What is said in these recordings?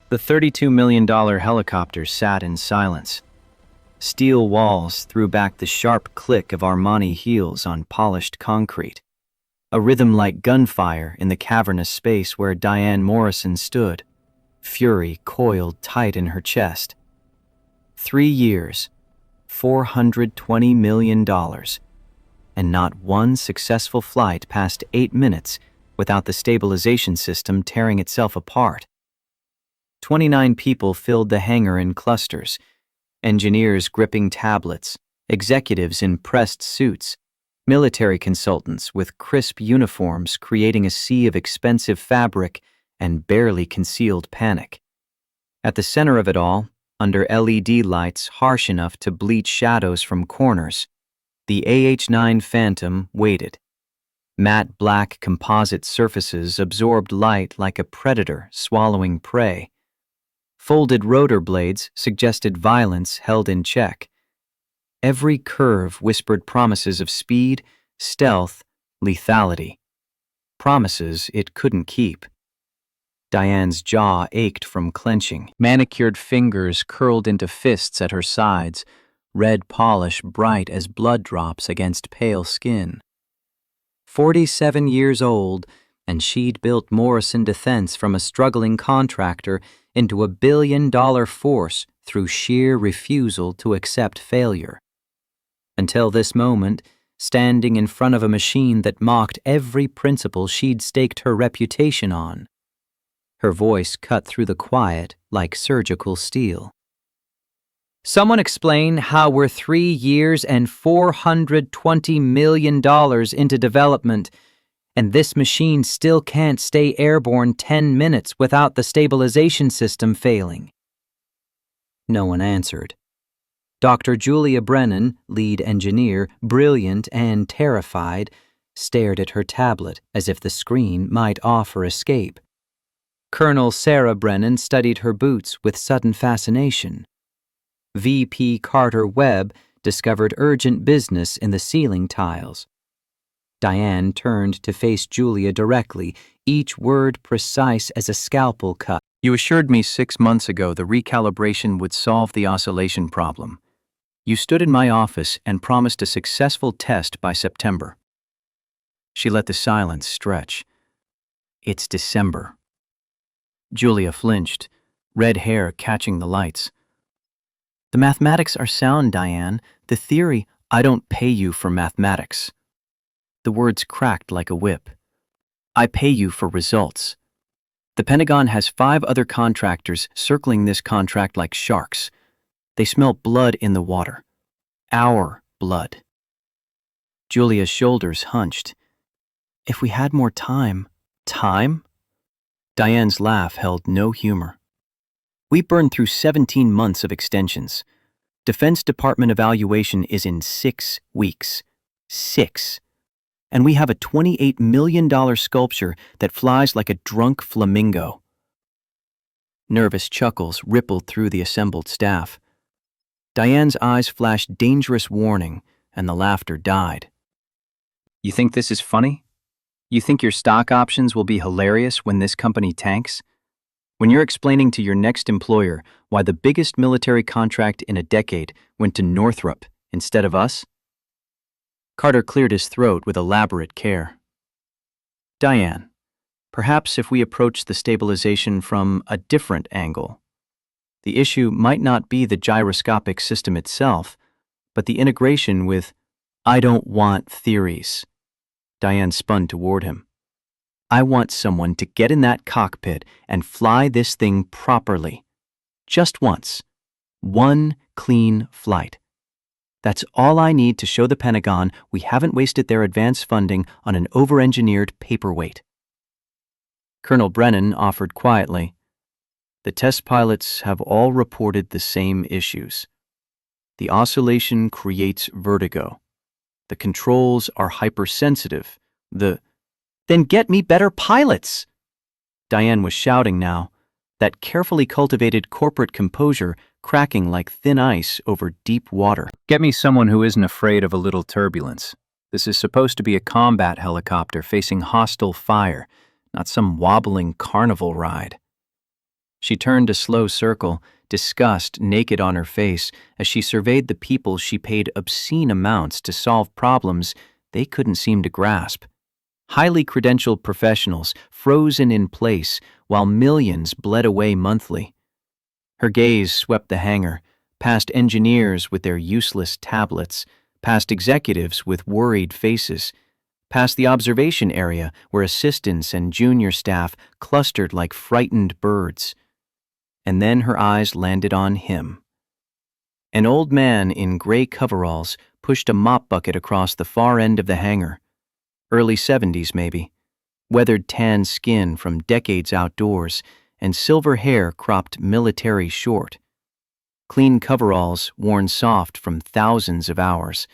The $32 million helicopter sat in silence. Steel walls threw back the sharp click of Armani heels on polished concrete. A rhythm like gunfire in the cavernous space where Diane Morrison stood, fury coiled tight in her chest. 3 years, $420 million, and not one successful flight past 8 minutes without the stabilization system tearing itself apart. 29 people filled the hangar in clusters, engineers gripping tablets, executives in pressed suits, military consultants with crisp uniforms creating a sea of expensive fabric and barely concealed panic. At the center of it all, under LED lights harsh enough to bleach shadows from corners, the AH-9 Phantom waited. Matte black composite surfaces absorbed light like a predator swallowing prey. Folded rotor blades suggested violence held in check. Every curve whispered promises of speed, stealth, lethality. Promises it couldn't keep. Diane's jaw ached from clenching. Manicured fingers curled into fists at her sides, red polish bright as blood drops against pale skin. 47 years old, and she'd built Morrison Defense from a struggling contractor into a billion-dollar force through sheer refusal to accept failure. Until this moment, standing in front of a machine that mocked every principle she'd staked her reputation on. Her voice cut through the quiet like surgical steel. Someone explain how we're 3 years and $420 million into development, and this machine still can't stay airborne 10 minutes without the stabilization system failing. No one answered. Dr. Julia Brennan, lead engineer, brilliant and terrified, stared at her tablet as if the screen might offer escape. Colonel Sarah Brennan studied her boots with sudden fascination. VP Carter Webb discovered urgent business in the ceiling tiles. Diane turned to face Julia directly, each word precise as a scalpel cut. You assured me 6 months ago the recalibration would solve the oscillation problem. You stood in my office and promised a successful test by September. She let the silence stretch. It's December. Julia flinched, red hair catching the lights. The mathematics are sound, Diane. The theory, I don't pay you for mathematics. The words cracked like a whip. I pay you for results. The Pentagon has 5 other contractors circling this contract like sharks. They smell blood in the water. Our blood. Julia's shoulders hunched. If we had more time. Time? Diane's laugh held no humor. We burned through 17 months of extensions. Defense Department evaluation is in 6 weeks. 6. And we have a $28 million sculpture that flies like a drunk flamingo. Nervous chuckles rippled through the assembled staff. Diane's eyes flashed dangerous warning, and the laughter died. You think this is funny? You think your stock options will be hilarious when this company tanks? When you're explaining to your next employer why the biggest military contract in a decade went to Northrop instead of us? Carter cleared his throat with elaborate care. Diane, perhaps if we approach the stabilization from a different angle. The issue might not be the gyroscopic system itself, but the integration with, I don't want theories. Diane spun toward him. I want someone to get in that cockpit and fly this thing properly. Just once. One clean flight. That's all I need to show the Pentagon we haven't wasted their advance funding on an over-engineered paperweight. Colonel Brennan offered quietly. The test pilots have all reported the same issues. The oscillation creates vertigo. The controls are hypersensitive. Then get me better pilots! Diane was shouting now, that carefully cultivated corporate composure cracking like thin ice over deep water. Get me someone who isn't afraid of a little turbulence. This is supposed to be a combat helicopter facing hostile fire, not some wobbling carnival ride. She turned a slow circle, disgust naked on her face, as she surveyed the people she paid obscene amounts to solve problems they couldn't seem to grasp. Highly credentialed professionals frozen in place while millions bled away monthly. Her gaze swept the hangar, past engineers with their useless tablets, past executives with worried faces, past the observation area where assistants and junior staff clustered like frightened birds. And then her eyes landed on him. An old man in gray coveralls pushed a mop bucket across the far end of the hangar. Early 70s, maybe. Weathered tan skin from decades outdoors, and silver hair cropped military short. Clean coveralls worn soft from thousands of hours.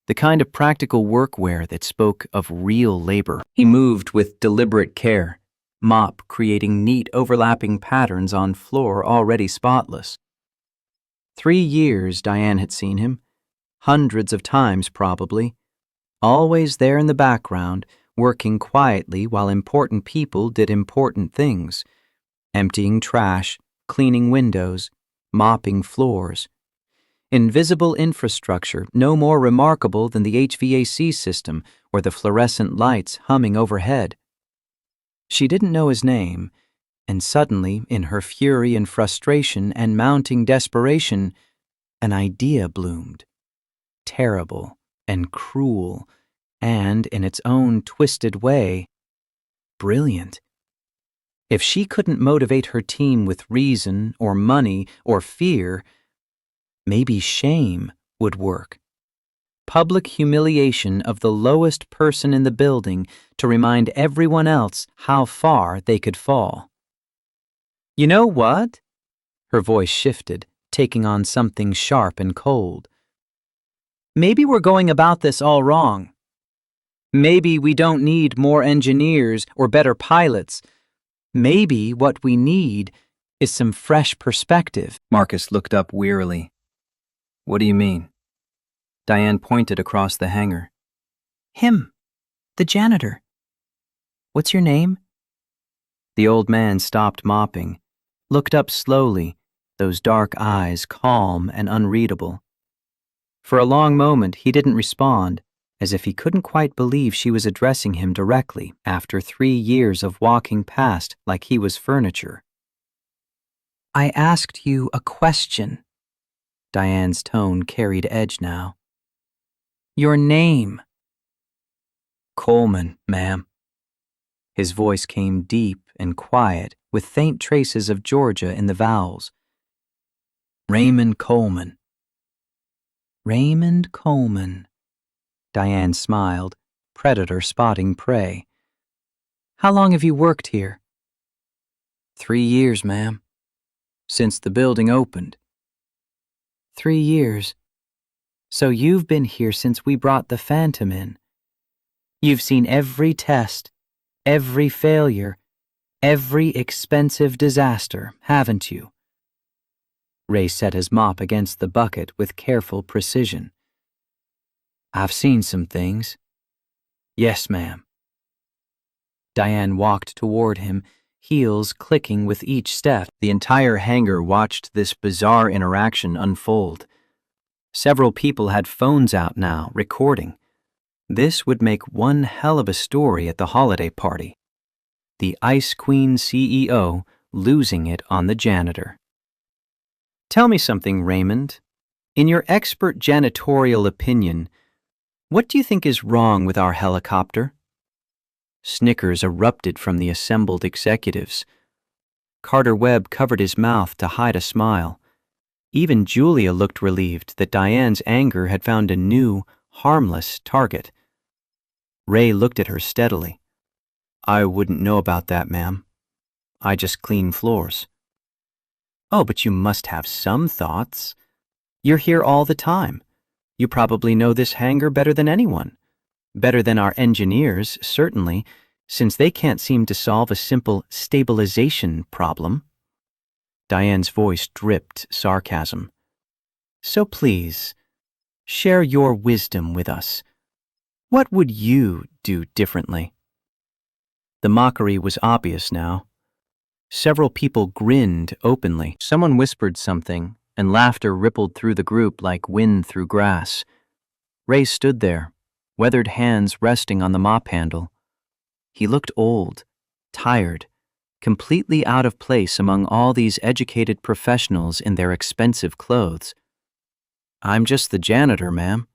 The kind of practical workwear that spoke of real labor. He moved with deliberate care, mop creating neat overlapping patterns on floor already spotless. 3 years Diane had seen him, hundreds of times probably, always there in the background, working quietly while important people did important things, emptying trash, cleaning windows, mopping floors. Invisible infrastructure no more remarkable than the HVAC system or the fluorescent lights humming overhead. She didn't know his name, and suddenly, in her fury and frustration and mounting desperation, an idea bloomed. Terrible and cruel, and, in its own twisted way, brilliant. If she couldn't motivate her team with reason or money or fear, maybe shame would work. Public humiliation of the lowest person in the building to remind everyone else how far they could fall. You know what? Her voice shifted, taking on something sharp and cold. Maybe we're going about this all wrong. Maybe we don't need more engineers or better pilots. Maybe what we need is some fresh perspective. Marcus looked up wearily. What do you mean? Diane pointed across the hangar. Him, the janitor. What's your name? The old man stopped mopping, looked up slowly, those dark eyes calm and unreadable. For a long moment he didn't respond, as if he couldn't quite believe she was addressing him directly after 3 years of walking past like he was furniture. I asked you a question. Diane's tone carried edge now. Your name. Coleman, ma'am. His voice came deep and quiet, with faint traces of Georgia in the vowels. Raymond Coleman. Raymond Coleman. Diane smiled, predator spotting prey. How long have you worked here? 3 years, ma'am. Since the building opened. 3 years. So you've been here since we brought the Phantom in. You've seen every test, every failure, every expensive disaster, haven't you? Ray set his mop against the bucket with careful precision. I've seen some things. Yes, ma'am. Diane walked toward him, heels clicking with each step. The entire hangar watched this bizarre interaction unfold. Several people had phones out now, recording. This would make one hell of a story at the holiday party. The Ice Queen CEO losing it on the janitor. Tell me something, Raymond. In your expert janitorial opinion, what do you think is wrong with our helicopter? Snickers erupted from the assembled executives. Carter Webb covered his mouth to hide a smile. Even Julia looked relieved that Diane's anger had found a new, harmless target. Ray looked at her steadily. I wouldn't know about that, ma'am. I just clean floors. Oh, but you must have some thoughts. You're here all the time. You probably know this hangar better than anyone. Better than our engineers, certainly, since they can't seem to solve a simple stabilization problem. Diane's voice dripped sarcasm. So please, share your wisdom with us. What would you do differently? The mockery was obvious now. Several people grinned openly. Someone whispered something, and laughter rippled through the group like wind through grass. Ray stood there, weathered hands resting on the mop handle. He looked old, tired, completely out of place among all these educated professionals in their expensive clothes. "I'm just the janitor, ma'am."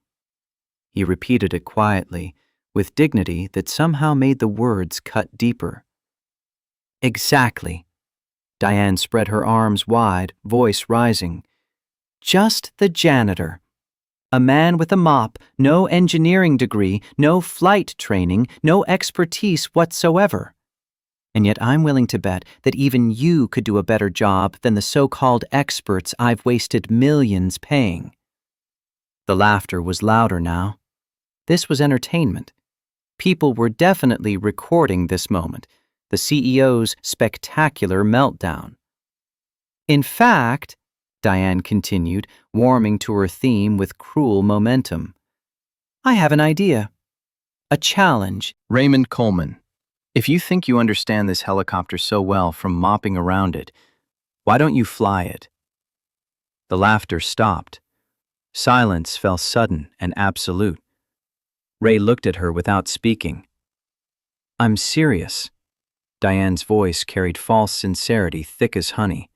He repeated it quietly, with dignity that somehow made the words cut deeper. "Exactly." Diane spread her arms wide, voice rising. "Just the janitor. A man with a mop, no engineering degree, no flight training, no expertise whatsoever. And yet I'm willing to bet that even you could do a better job than the so-called experts I've wasted millions paying." The laughter was louder now. This was entertainment. People were definitely recording this moment, the CEO's spectacular meltdown. "In fact," Diane continued, warming to her theme with cruel momentum, "I have an idea. A challenge." "Raymond Coleman, if you think you understand this helicopter so well from mopping around it, why don't you fly it?" The laughter stopped. Silence fell sudden and absolute. Ray looked at her without speaking. "I'm serious." Diane's voice carried false sincerity thick as honey.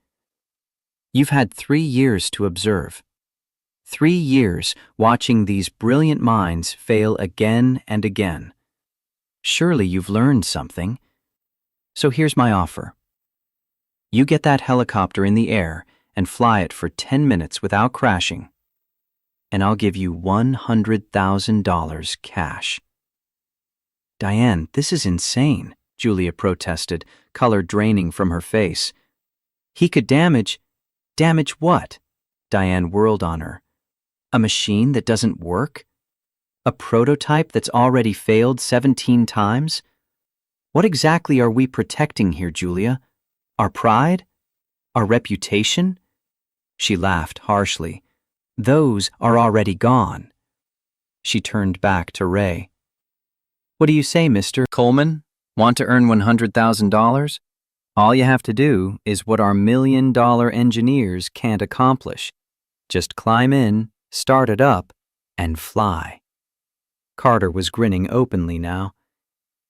"You've had 3 years to observe. 3 years watching these brilliant minds fail again and again. Surely you've learned something. So here's my offer. You get that helicopter in the air and fly it for 10 minutes without crashing, and I'll give you $100,000 cash." "Diane, this is insane," Julia protested, color draining from her face. "He could damage what?" Diane whirled on her. "A machine that doesn't work? A prototype that's already failed 17 times? What exactly are we protecting here, Julia? Our pride? Our reputation?" She laughed harshly. "Those are already gone." She turned back to Ray. "What do you say, Mr. Coleman? Want to earn $100,000? All you have to do is what our $1,000,000 engineers can't accomplish. Just climb in, start it up, and fly." Carter was grinning openly now.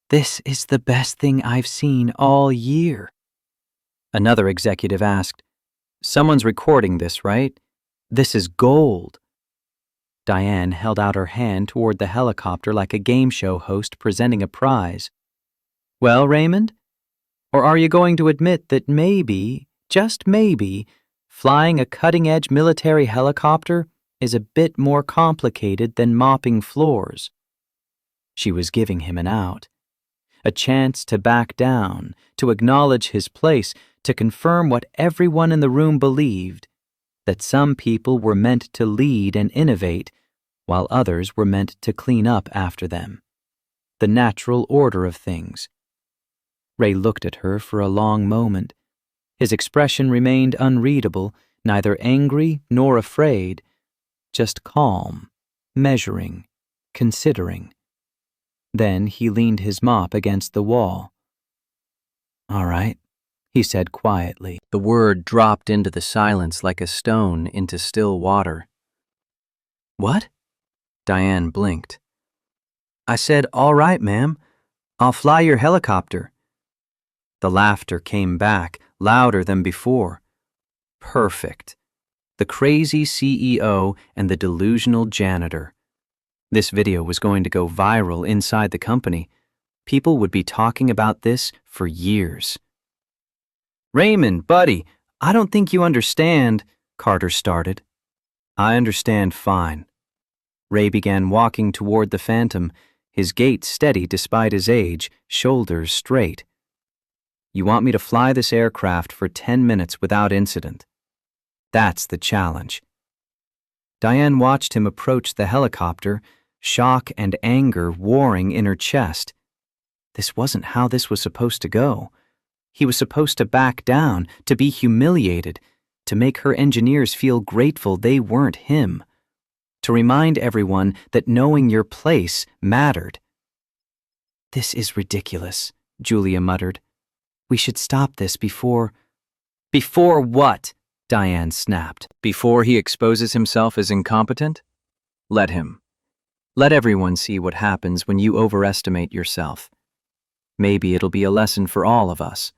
"This is the best thing I've seen all year." Another executive asked, "Someone's recording this, right? This is gold." Diane held out her hand toward the helicopter like a game show host presenting a prize. "Well, Raymond? Or are you going to admit that maybe, just maybe, flying a cutting-edge military helicopter is a bit more complicated than mopping floors?" She was giving him an out. A chance to back down, to acknowledge his place, to confirm what everyone in the room believed, that some people were meant to lead and innovate, while others were meant to clean up after them. The natural order of things. Ray looked at her for a long moment. His expression remained unreadable, neither angry nor afraid, just calm, measuring, considering. Then he leaned his mop against the wall. "All right," he said quietly. The word dropped into the silence like a stone into still water. "What?" Diane blinked. "I said, all right, ma'am. I'll fly your helicopter." The laughter came back, louder than before. Perfect. The crazy CEO and the delusional janitor. This video was going to go viral inside the company. People would be talking about this for years. "Raymond, buddy, I don't think you understand," Carter started. "I understand fine." Ray began walking toward the Phantom, his gait steady despite his age, shoulders straight. "You want me to fly this aircraft for 10 minutes without incident. That's the challenge." Diane watched him approach the helicopter, shock and anger warring in her chest. This wasn't how this was supposed to go. He was supposed to back down, to be humiliated, to make her engineers feel grateful they weren't him, to remind everyone that knowing your place mattered. "This is ridiculous," Julia muttered. We should stop this before... Before what? Diane snapped. Before he exposes himself as incompetent? Let him. Let everyone see what happens when you overestimate yourself. Maybe it'll be a lesson for all of us.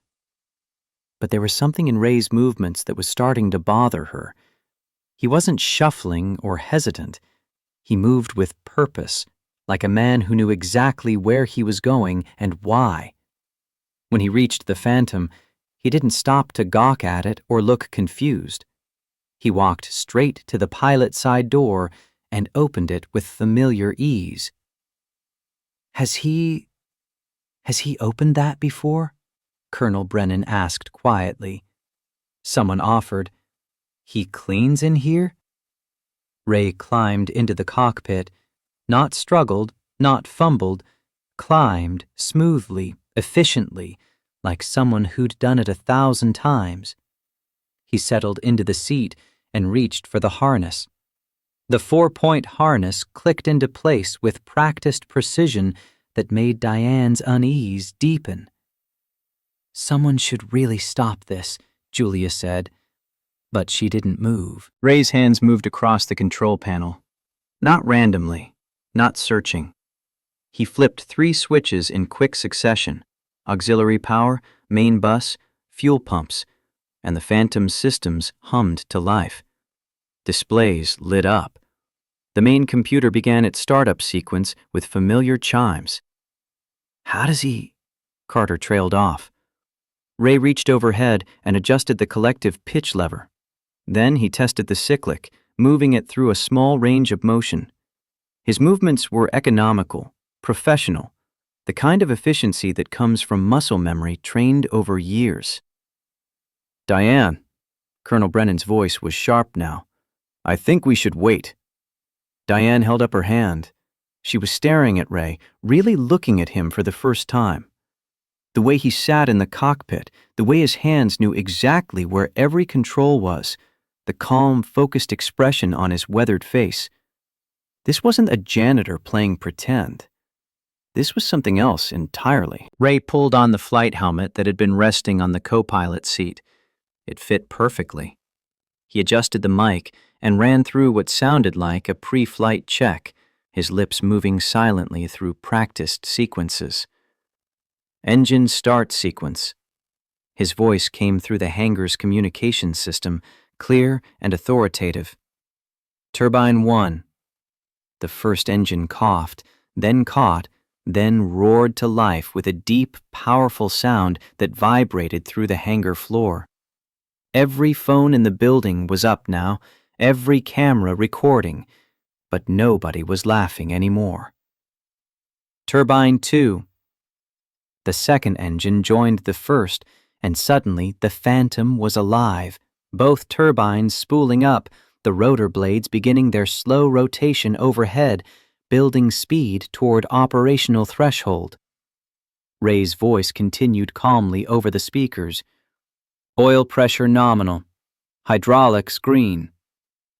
But there was something in Ray's movements that was starting to bother her. He wasn't shuffling or hesitant. He moved with purpose, like a man who knew exactly where he was going and why. When he reached the Phantom, he didn't stop to gawk at it or look confused. He walked straight to the pilot side door and opened it with familiar ease. Has he opened that before? Colonel Brennan asked quietly. Someone offered, "He cleans in here?" Ray climbed into the cockpit, not struggled, not fumbled, climbed smoothly, efficiently, like someone who'd done it 1,000 times. He settled into the seat and reached for the harness. The 4-point harness clicked into place with practiced precision that made Diane's unease deepen. Someone should really stop this, Julia said, but she didn't move. Ray's hands moved across the control panel. Not randomly, not searching. He flipped 3 switches in quick succession: auxiliary power, main bus, fuel pumps, and the Phantom's systems hummed to life. Displays lit up. The main computer began its startup sequence with familiar chimes. How does he... Carter trailed off. Ray reached overhead and adjusted the collective pitch lever. Then he tested the cyclic, moving it through a small range of motion. His movements were economical, professional, the kind of efficiency that comes from muscle memory trained over years. Diane, Colonel Brennan's voice was sharp now. I think we should wait. Diane held up her hand. She was staring at Ray, really looking at him for the first time. The way he sat in the cockpit, the way his hands knew exactly where every control was, the calm, focused expression on his weathered face. This wasn't a janitor playing pretend. This was something else entirely. Ray pulled on the flight helmet that had been resting on the co-pilot seat. It fit perfectly. He adjusted the mic and ran through what sounded like a pre-flight check, his lips moving silently through practiced sequences. Engine start sequence. His voice came through the hangar's communication system, clear and authoritative. Turbine 1. The first engine coughed, then caught, then roared to life with a deep, powerful sound that vibrated through the hangar floor. Every phone in the building was up now, every camera recording, but nobody was laughing anymore. Turbine 2. The second engine joined the first, and suddenly the Phantom was alive, both turbines spooling up, the rotor blades beginning their slow rotation overhead, building speed toward operational threshold. Ray's voice continued calmly over the speakers. Oil pressure nominal. Hydraulics green.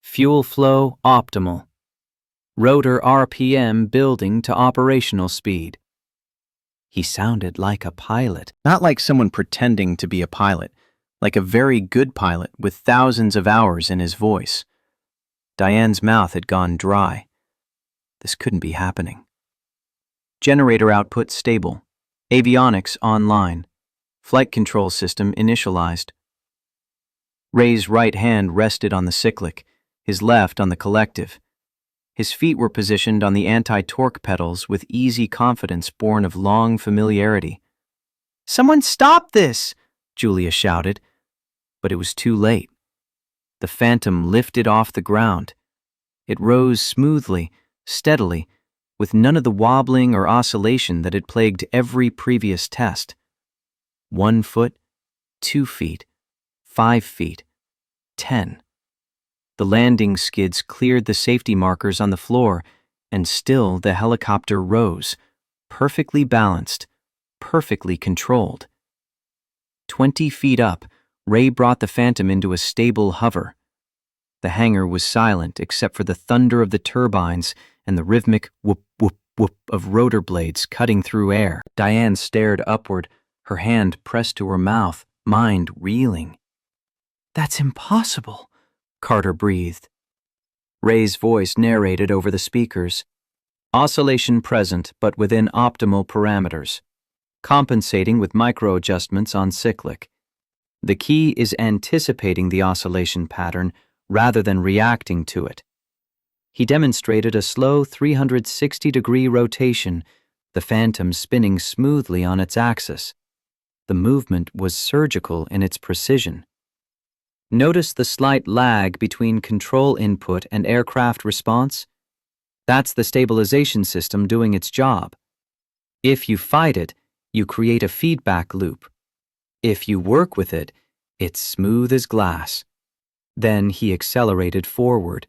Fuel flow optimal. Rotor RPM building to operational speed. He sounded like a pilot, not like someone pretending to be a pilot, like a very good pilot with thousands of hours in his voice. Diane's mouth had gone dry. This couldn't be happening. Generator output stable. Avionics online. Flight control system initialized. Ray's right hand rested on the cyclic, his left on the collective. His feet were positioned on the anti-torque pedals with easy confidence born of long familiarity. "Someone stop this!" Julia shouted. But it was too late. The Phantom lifted off the ground. It rose smoothly, steadily, with none of the wobbling or oscillation that had plagued every previous test. 1 foot, 2 feet, 5 feet, 10. The landing skids cleared the safety markers on the floor, and still the helicopter rose, perfectly balanced, perfectly controlled. 20 feet up, Ray brought the Phantom into a stable hover. The hangar was silent except for the thunder of the turbines and the rhythmic whoop, whoop, whoop of rotor blades cutting through air. Diane stared upward, her hand pressed to her mouth, mind reeling. "That's impossible," Carter breathed. Ray's voice narrated over the speakers. Oscillation present, but within optimal parameters. Compensating with micro-adjustments on cyclic. The key is anticipating the oscillation pattern rather than reacting to it. He demonstrated a slow 360-degree rotation, the phantom spinning smoothly on its axis. The movement was surgical in its precision. Notice the slight lag between control input and aircraft response? That's the stabilization system doing its job. If you fight it, you create a feedback loop. If you work with it, it's smooth as glass. Then he accelerated forward.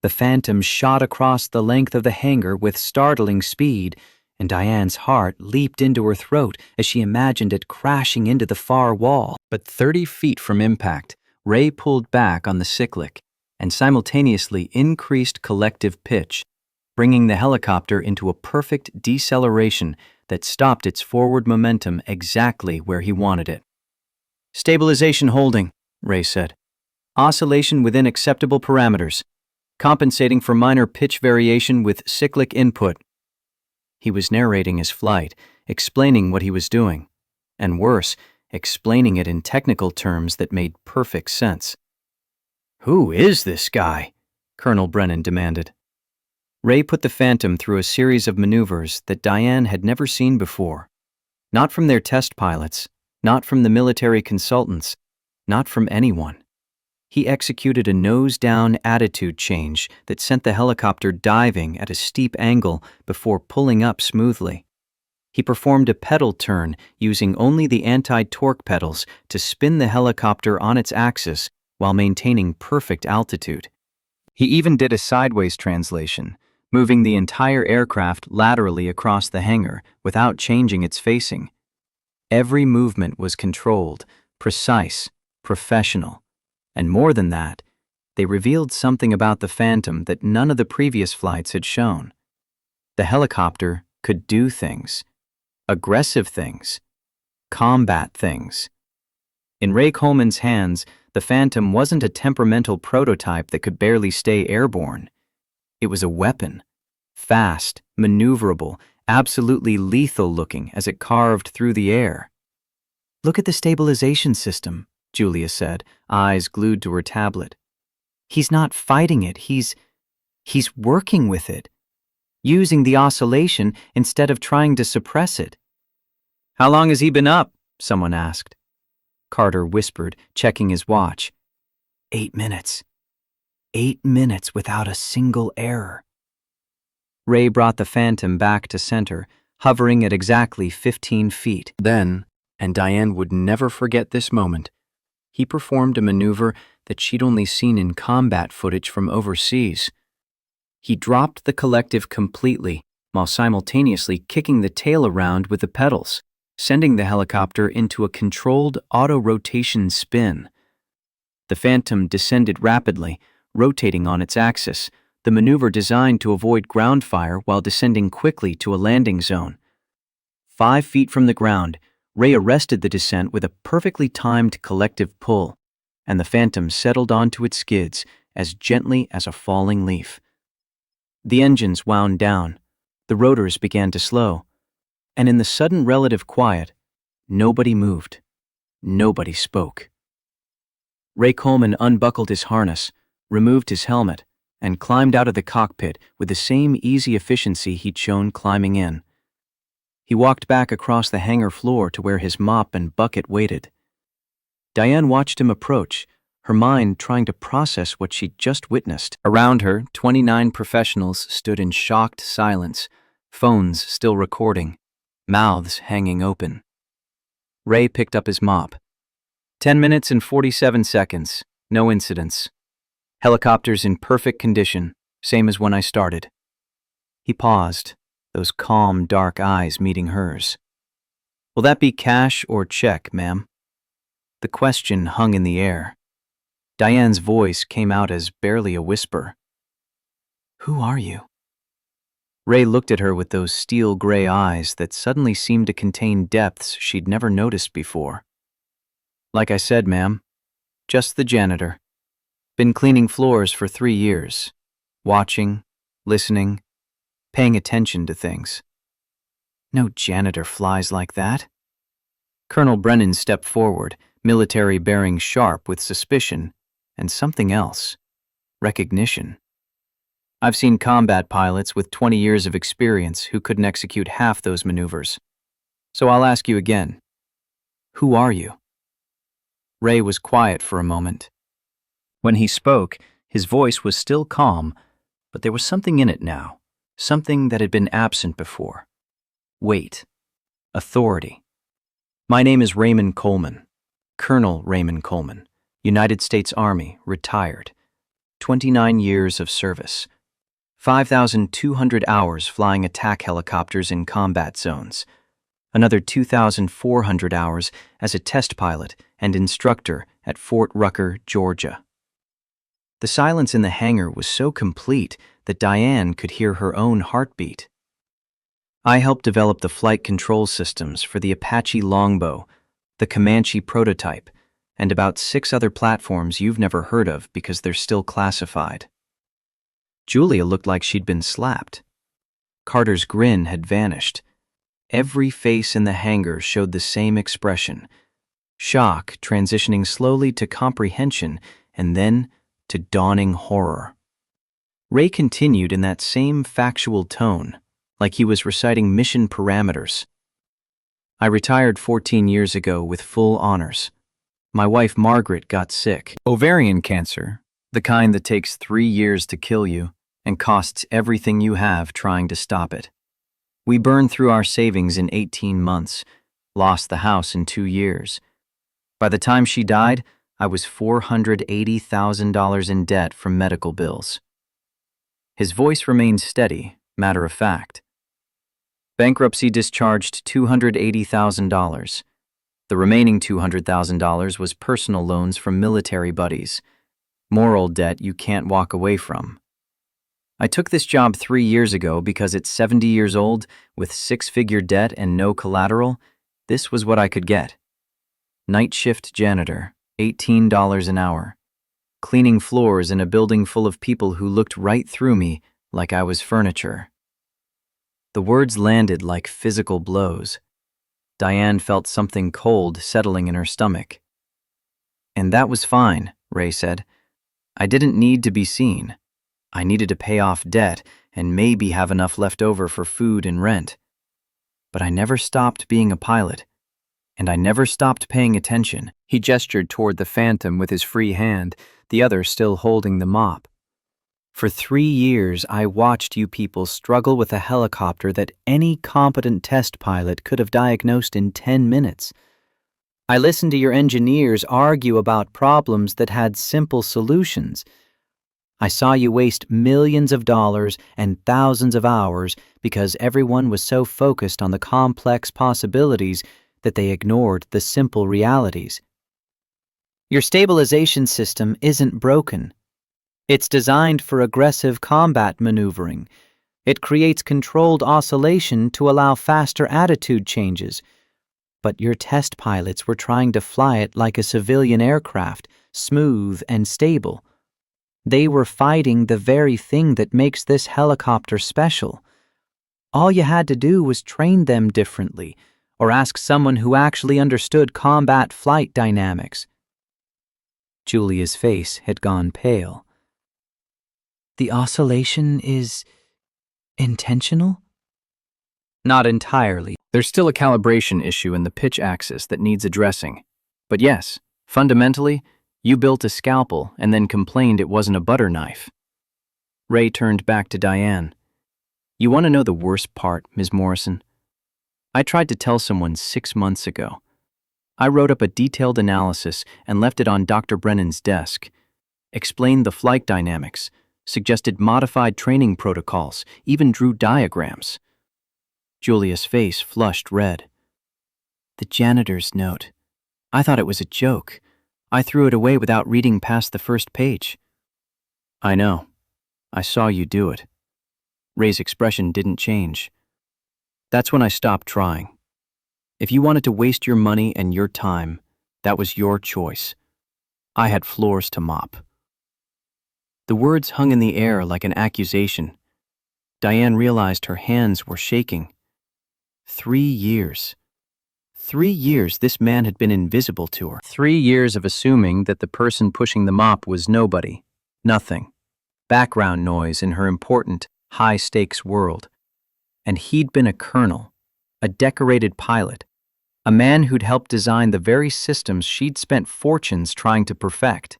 The phantom shot across the length of the hangar with startling speed, and Diane's heart leaped into her throat as she imagined it crashing into the far wall. But 30 feet from impact, Ray pulled back on the cyclic and simultaneously increased collective pitch, bringing the helicopter into a perfect deceleration that stopped its forward momentum exactly where he wanted it. "Stabilization holding," Ray said. "Oscillation within acceptable parameters. Compensating for minor pitch variation with cyclic input." He was narrating his flight, explaining what he was doing, and worse, explaining it in technical terms that made perfect sense. "Who is this guy?" Colonel Brennan demanded. Ray put the Phantom through a series of maneuvers that Diane had never seen before. Not from their test pilots, not from the military consultants, not from anyone. He executed a nose-down attitude change that sent the helicopter diving at a steep angle before pulling up smoothly. He performed a pedal turn using only the anti-torque pedals to spin the helicopter on its axis while maintaining perfect altitude. He even did a sideways translation, moving the entire aircraft laterally across the hangar without changing its facing. Every movement was controlled, precise, professional. And more than that, they revealed something about the Phantom that none of the previous flights had shown. The helicopter could do things. Aggressive things. Combat things. In Ray Coleman's hands, the Phantom wasn't a temperamental prototype that could barely stay airborne. It was a weapon. Fast, maneuverable, absolutely lethal looking as it carved through the air. "Look at the stabilization system," Julia said, eyes glued to her tablet. "He's not fighting it, he's working with it, using the oscillation instead of trying to suppress it." "How long has he been up?" someone asked. Carter whispered, checking his watch. 8 minutes. 8 minutes without a single error. Ray brought the Phantom back to center, hovering at exactly 15 feet. Then, and Diane would never forget this moment, he performed a maneuver that she'd only seen in combat footage from overseas. He dropped the collective completely while simultaneously kicking the tail around with the pedals, sending the helicopter into a controlled auto-rotation spin. The Phantom descended rapidly, rotating on its axis, the maneuver designed to avoid ground fire while descending quickly to a landing zone. 5 feet from the ground, Ray arrested the descent with a perfectly timed collective pull, and the Phantom settled onto its skids as gently as a falling leaf. The engines wound down, the rotors began to slow, and in the sudden relative quiet, nobody moved, nobody spoke. Ray Coleman unbuckled his harness, removed his helmet, and climbed out of the cockpit with the same easy efficiency he'd shown climbing in. He walked back across the hangar floor to where his mop and bucket waited. Diane watched him approach, her mind trying to process what she'd just witnessed. Around her, 29 professionals stood in shocked silence, phones still recording, mouths hanging open. Ray picked up his mop. 10 minutes and 47 seconds, no incidents. Helicopters in perfect condition, same as when I started. He paused, those calm, dark eyes meeting hers. "Will that be cash or check, ma'am?" The question hung in the air. Diane's voice came out as barely a whisper. "Who are you?" Ray looked at her with those steel gray eyes that suddenly seemed to contain depths she'd never noticed before. Like I said, ma'am, just the janitor. Been cleaning floors for 3 years. Watching, listening, paying attention to things. No janitor flies like that. Colonel Brennan stepped forward, military bearing sharp with suspicion and something else, recognition. I've seen combat pilots with 20 years of experience who couldn't execute half those maneuvers. So I'll ask you again. Who are you? Ray was quiet for a moment. When he spoke, his voice was still calm, but there was something in it now, something that had been absent before. Weight. Authority. My name is Raymond Coleman, Colonel Raymond Coleman, United States Army, retired. 29 years of service. 5,200 hours flying attack helicopters in combat zones. Another 2,400 hours as a test pilot and instructor at Fort Rucker, Georgia. The silence in the hangar was so complete that Diane could hear her own heartbeat. I helped develop the flight control systems for the Apache Longbow, the Comanche prototype, and about 6 other platforms you've never heard of because they're still classified. Julia looked like she'd been slapped. Carter's grin had vanished. Every face in the hangar showed the same expression. Shock transitioning slowly to comprehension and then to dawning horror. Ray continued in that same factual tone, like he was reciting mission parameters. I retired 14 years ago with full honors. My wife Margaret got sick. Ovarian cancer, the kind that takes 3 years to kill you and costs everything you have trying to stop it. We burned through our savings in 18 months, lost the house in 2 years. By the time she died, I was $480,000 in debt from medical bills. His voice remained steady, matter of fact. Bankruptcy discharged $280,000. The remaining $200,000 was personal loans from military buddies. Moral debt you can't walk away from. I took this job 3 years ago because at 70 years old, with 6-figure debt and no collateral, this was what I could get. Night shift janitor, $18 an hour. Cleaning floors in a building full of people who looked right through me like I was furniture. The words landed like physical blows. Diane felt something cold settling in her stomach. And that was fine, Ray said. I didn't need to be seen. I needed to pay off debt and maybe have enough left over for food and rent. But I never stopped being a pilot, and I never stopped paying attention. He gestured toward the Phantom with his free hand, the other still holding the mop. For 3 years, I watched you people struggle with a helicopter that any competent test pilot could have diagnosed in 10 minutes. I listened to your engineers argue about problems that had simple solutions. I saw you waste millions of dollars and thousands of hours because everyone was so focused on the complex possibilities that they ignored the simple realities. Your stabilization system isn't broken. It's designed for aggressive combat maneuvering. It creates controlled oscillation to allow faster attitude changes. But your test pilots were trying to fly it like a civilian aircraft, smooth and stable. They were fighting the very thing that makes this helicopter special. All you had to do was train them differently, or ask someone who actually understood combat flight dynamics. Julia's face had gone pale. The oscillation is intentional? Not entirely. There's still a calibration issue in the pitch axis that needs addressing. But yes, fundamentally, you built a scalpel and then complained it wasn't a butter knife. Ray turned back to Diane. You want to know the worst part, Ms. Morrison? I tried to tell someone 6 months ago. I wrote up a detailed analysis and left it on Dr. Brennan's desk. Explained the flight dynamics, suggested modified training protocols, even drew diagrams. Julia's face flushed red. The janitor's note. I thought it was a joke. I threw it away without reading past the first page. I know. I saw you do it. Ray's expression didn't change. That's when I stopped trying. If you wanted to waste your money and your time, that was your choice. I had floors to mop. The words hung in the air like an accusation. Diane realized her hands were shaking. 3 years. 3 years this man had been invisible to her. 3 years of assuming that the person pushing the mop was nobody, nothing, background noise in her important, high-stakes world. And he'd been a colonel, a decorated pilot, a man who'd helped design the very systems she'd spent fortunes trying to perfect.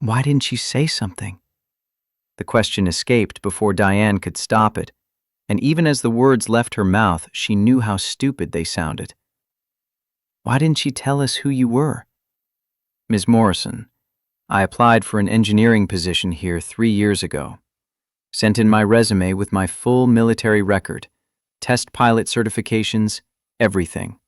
Why didn't she say something? The question escaped before Diane could stop it, and even as the words left her mouth, she knew how stupid they sounded. Why didn't she tell us who you were? Ms. Morrison, I applied for an engineering position here 3 years ago. Sent in my resume with my full military record, test pilot certifications, everything.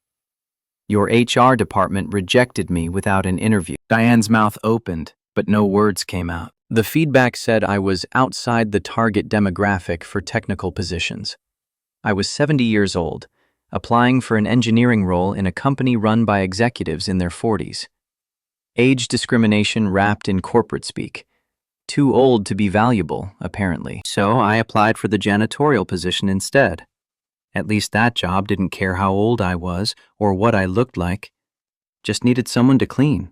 Your HR department rejected me without an interview. Diane's mouth opened, but no words came out. The feedback said I was outside the target demographic for technical positions. I was 70 years old, applying for an engineering role in a company run by executives in their 40s. Age discrimination wrapped in corporate speak. Too old to be valuable, apparently. So I applied for the janitorial position instead. At least that job didn't care how old I was or what I looked like. Just needed someone to clean.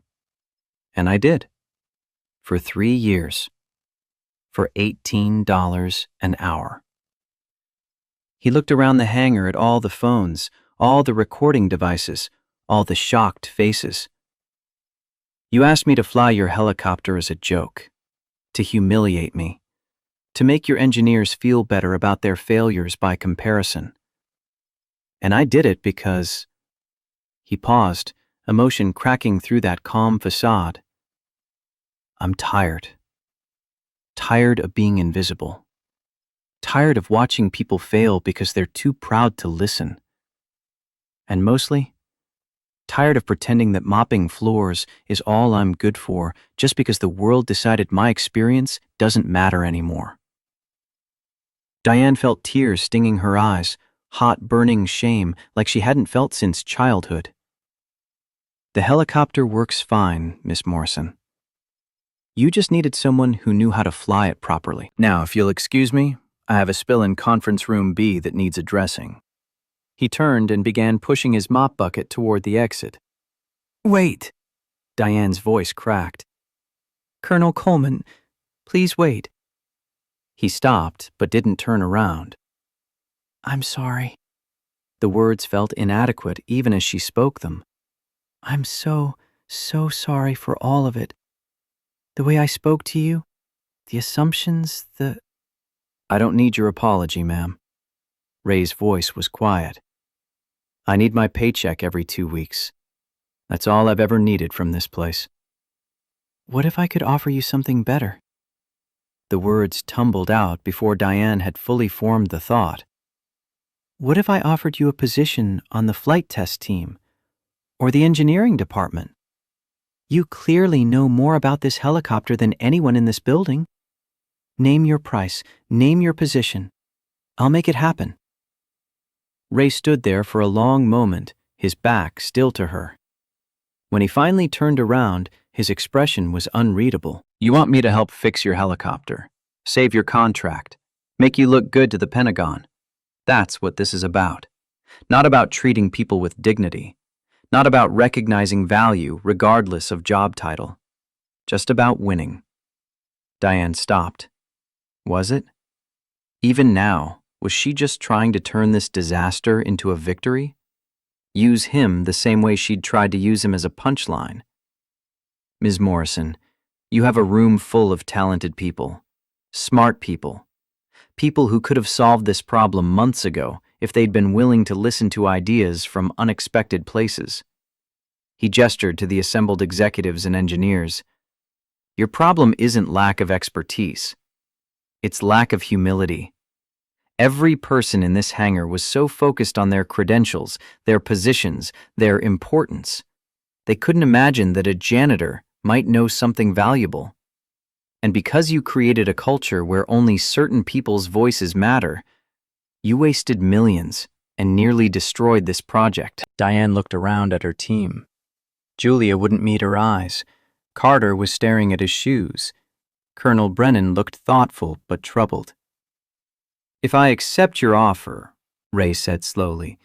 And I did. For 3 years. For $18 an hour. He looked around the hangar at all the phones, all the recording devices, all the shocked faces. You asked me to fly your helicopter as a joke, to humiliate me, to make your engineers feel better about their failures by comparison. And I did it because... He paused, emotion cracking through that calm facade. I'm tired. Tired of being invisible. Tired of watching people fail because they're too proud to listen. And mostly, tired of pretending that mopping floors is all I'm good for just because the world decided my experience doesn't matter anymore. Diane felt tears stinging her eyes, hot burning shame like she hadn't felt since childhood. The helicopter works fine, Miss Morrison. You just needed someone who knew how to fly it properly. Now, if you'll excuse me, I have a spill in conference room B that needs addressing. He turned and began pushing his mop bucket toward the exit. Wait! Diane's voice cracked. Colonel Coleman, please wait. He stopped, but didn't turn around. I'm sorry. The words felt inadequate even as she spoke them. I'm so sorry for all of it. The way I spoke to you, the assumptions, I don't need your apology, ma'am. Ray's voice was quiet. I need my paycheck every 2 weeks. That's all I've ever needed from this place. What if I could offer you something better? The words tumbled out before Diane had fully formed the thought. What if I offered you a position on the flight test team or the engineering department? You clearly know more about this helicopter than anyone in this building. Name your price, name your position. I'll make it happen. Ray stood there for a long moment, his back still to her. When he finally turned around, his expression was unreadable. You want me to help fix your helicopter, save your contract, make you look good to the Pentagon. That's what this is about. Not about treating people with dignity. Not about recognizing value regardless of job title. Just about winning. Diane stopped. Was it? Even now, was she just trying to turn this disaster into a victory? Use him the same way she'd tried to use him as a punchline? Ms. Morrison, you have a room full of talented people, smart people, people who could have solved this problem months ago if they'd been willing to listen to ideas from unexpected places. He gestured to the assembled executives and engineers. Your problem isn't lack of expertise. It's lack of humility. Every person in this hangar was so focused on their credentials, their positions, their importance. They couldn't imagine that a janitor might know something valuable. And because you created a culture where only certain people's voices matter, you wasted millions and nearly destroyed this project. Diane looked around at her team. Julia wouldn't meet her eyes. Carter was staring at his shoes. Colonel Brennan looked thoughtful but troubled. "If I accept your offer," Ray said slowly,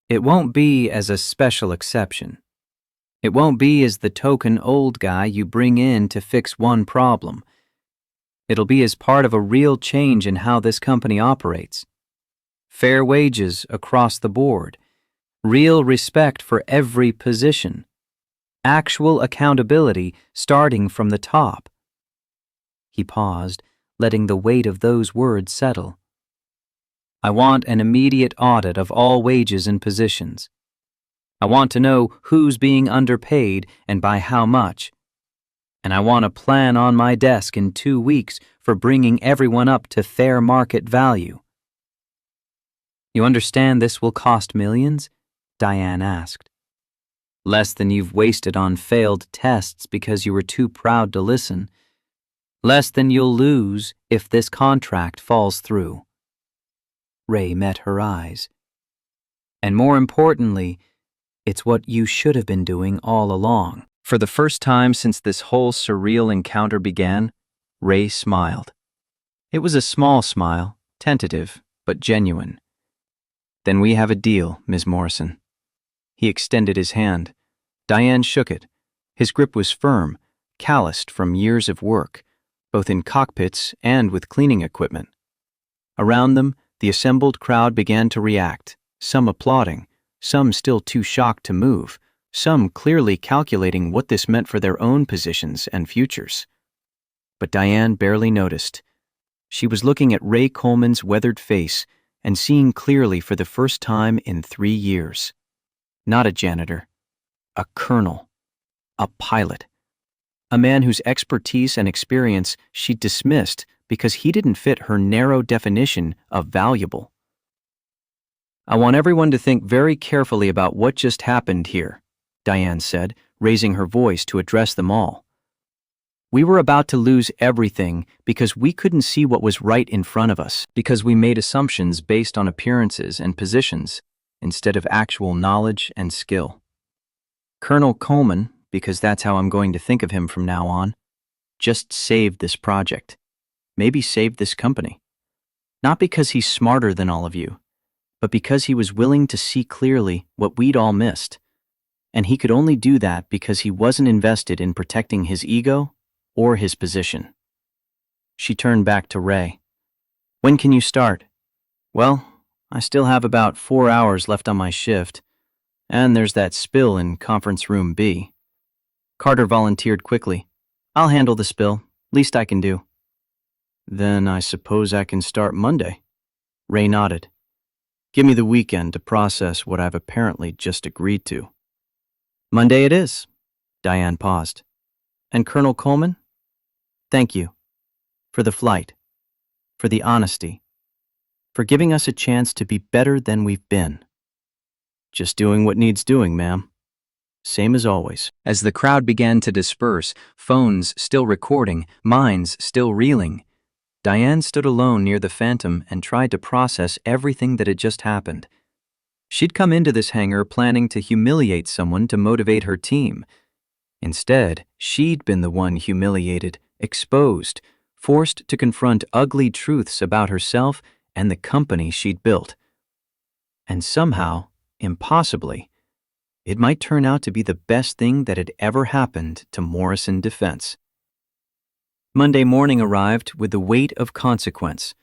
"it won't be as a special exception. It won't be as the token old guy you bring in to fix one problem. It'll be as part of a real change in how this company operates. Fair wages across the board, real respect for every position, actual accountability starting from the top." He paused, letting the weight of those words settle. "I want an immediate audit of all wages and positions. I want to know who's being underpaid and by how much. And I want a plan on my desk in 2 weeks for bringing everyone up to fair market value." "You understand this will cost millions?" Diane asked. "Less than you've wasted on failed tests because you were too proud to listen. Less than you'll lose if this contract falls through." Ray met her eyes. "And more importantly, it's what you should have been doing all along." For the first time since this whole surreal encounter began, Ray smiled. It was a small smile, tentative, but genuine. "Then we have a deal, Ms. Morrison." He extended his hand. Diane shook it. His grip was firm, calloused from years of work, both in cockpits and with cleaning equipment. Around them, the assembled crowd began to react, some applauding, some still too shocked to move, some clearly calculating what this meant for their own positions and futures. But Diane barely noticed. She was looking at Ray Coleman's weathered face and seeing clearly for the first time in 3 years. Not a janitor, a colonel, a pilot, a man whose expertise and experience she dismissed because he didn't fit her narrow definition of valuable. "I want everyone to think very carefully about what just happened here," Diane said, raising her voice to address them all. "We were about to lose everything because we couldn't see what was right in front of us, because we made assumptions based on appearances and positions instead of actual knowledge and skill. Colonel Coleman, because that's how I'm going to think of him from now on, just saved this project, maybe saved this company. Not because he's smarter than all of you, but because he was willing to see clearly what we'd all missed. And he could only do that because he wasn't invested in protecting his ego or his position." She turned back to Ray. "When can you start?" "Well, I still have about 4 hours left on my shift, and there's that spill in conference room B." Carter volunteered quickly. "I'll handle the spill, least I can do." "Then I suppose I can start Monday." Ray nodded. "Give me the weekend to process what I've apparently just agreed to." "Monday it is." Diane paused. "And Colonel Coleman, thank you for the flight, for the honesty, for giving us a chance to be better than we've been." "Just doing what needs doing, ma'am. Same as always." As the crowd began to disperse, phones still recording, minds still reeling, Diane stood alone near the Phantom and tried to process everything that had just happened. She'd come into this hangar planning to humiliate someone to motivate her team. Instead, she'd been the one humiliated, exposed, forced to confront ugly truths about herself and the company she'd built. And somehow, impossibly, it might turn out to be the best thing that had ever happened to Morrison Defense. Monday morning arrived with the weight of consequence.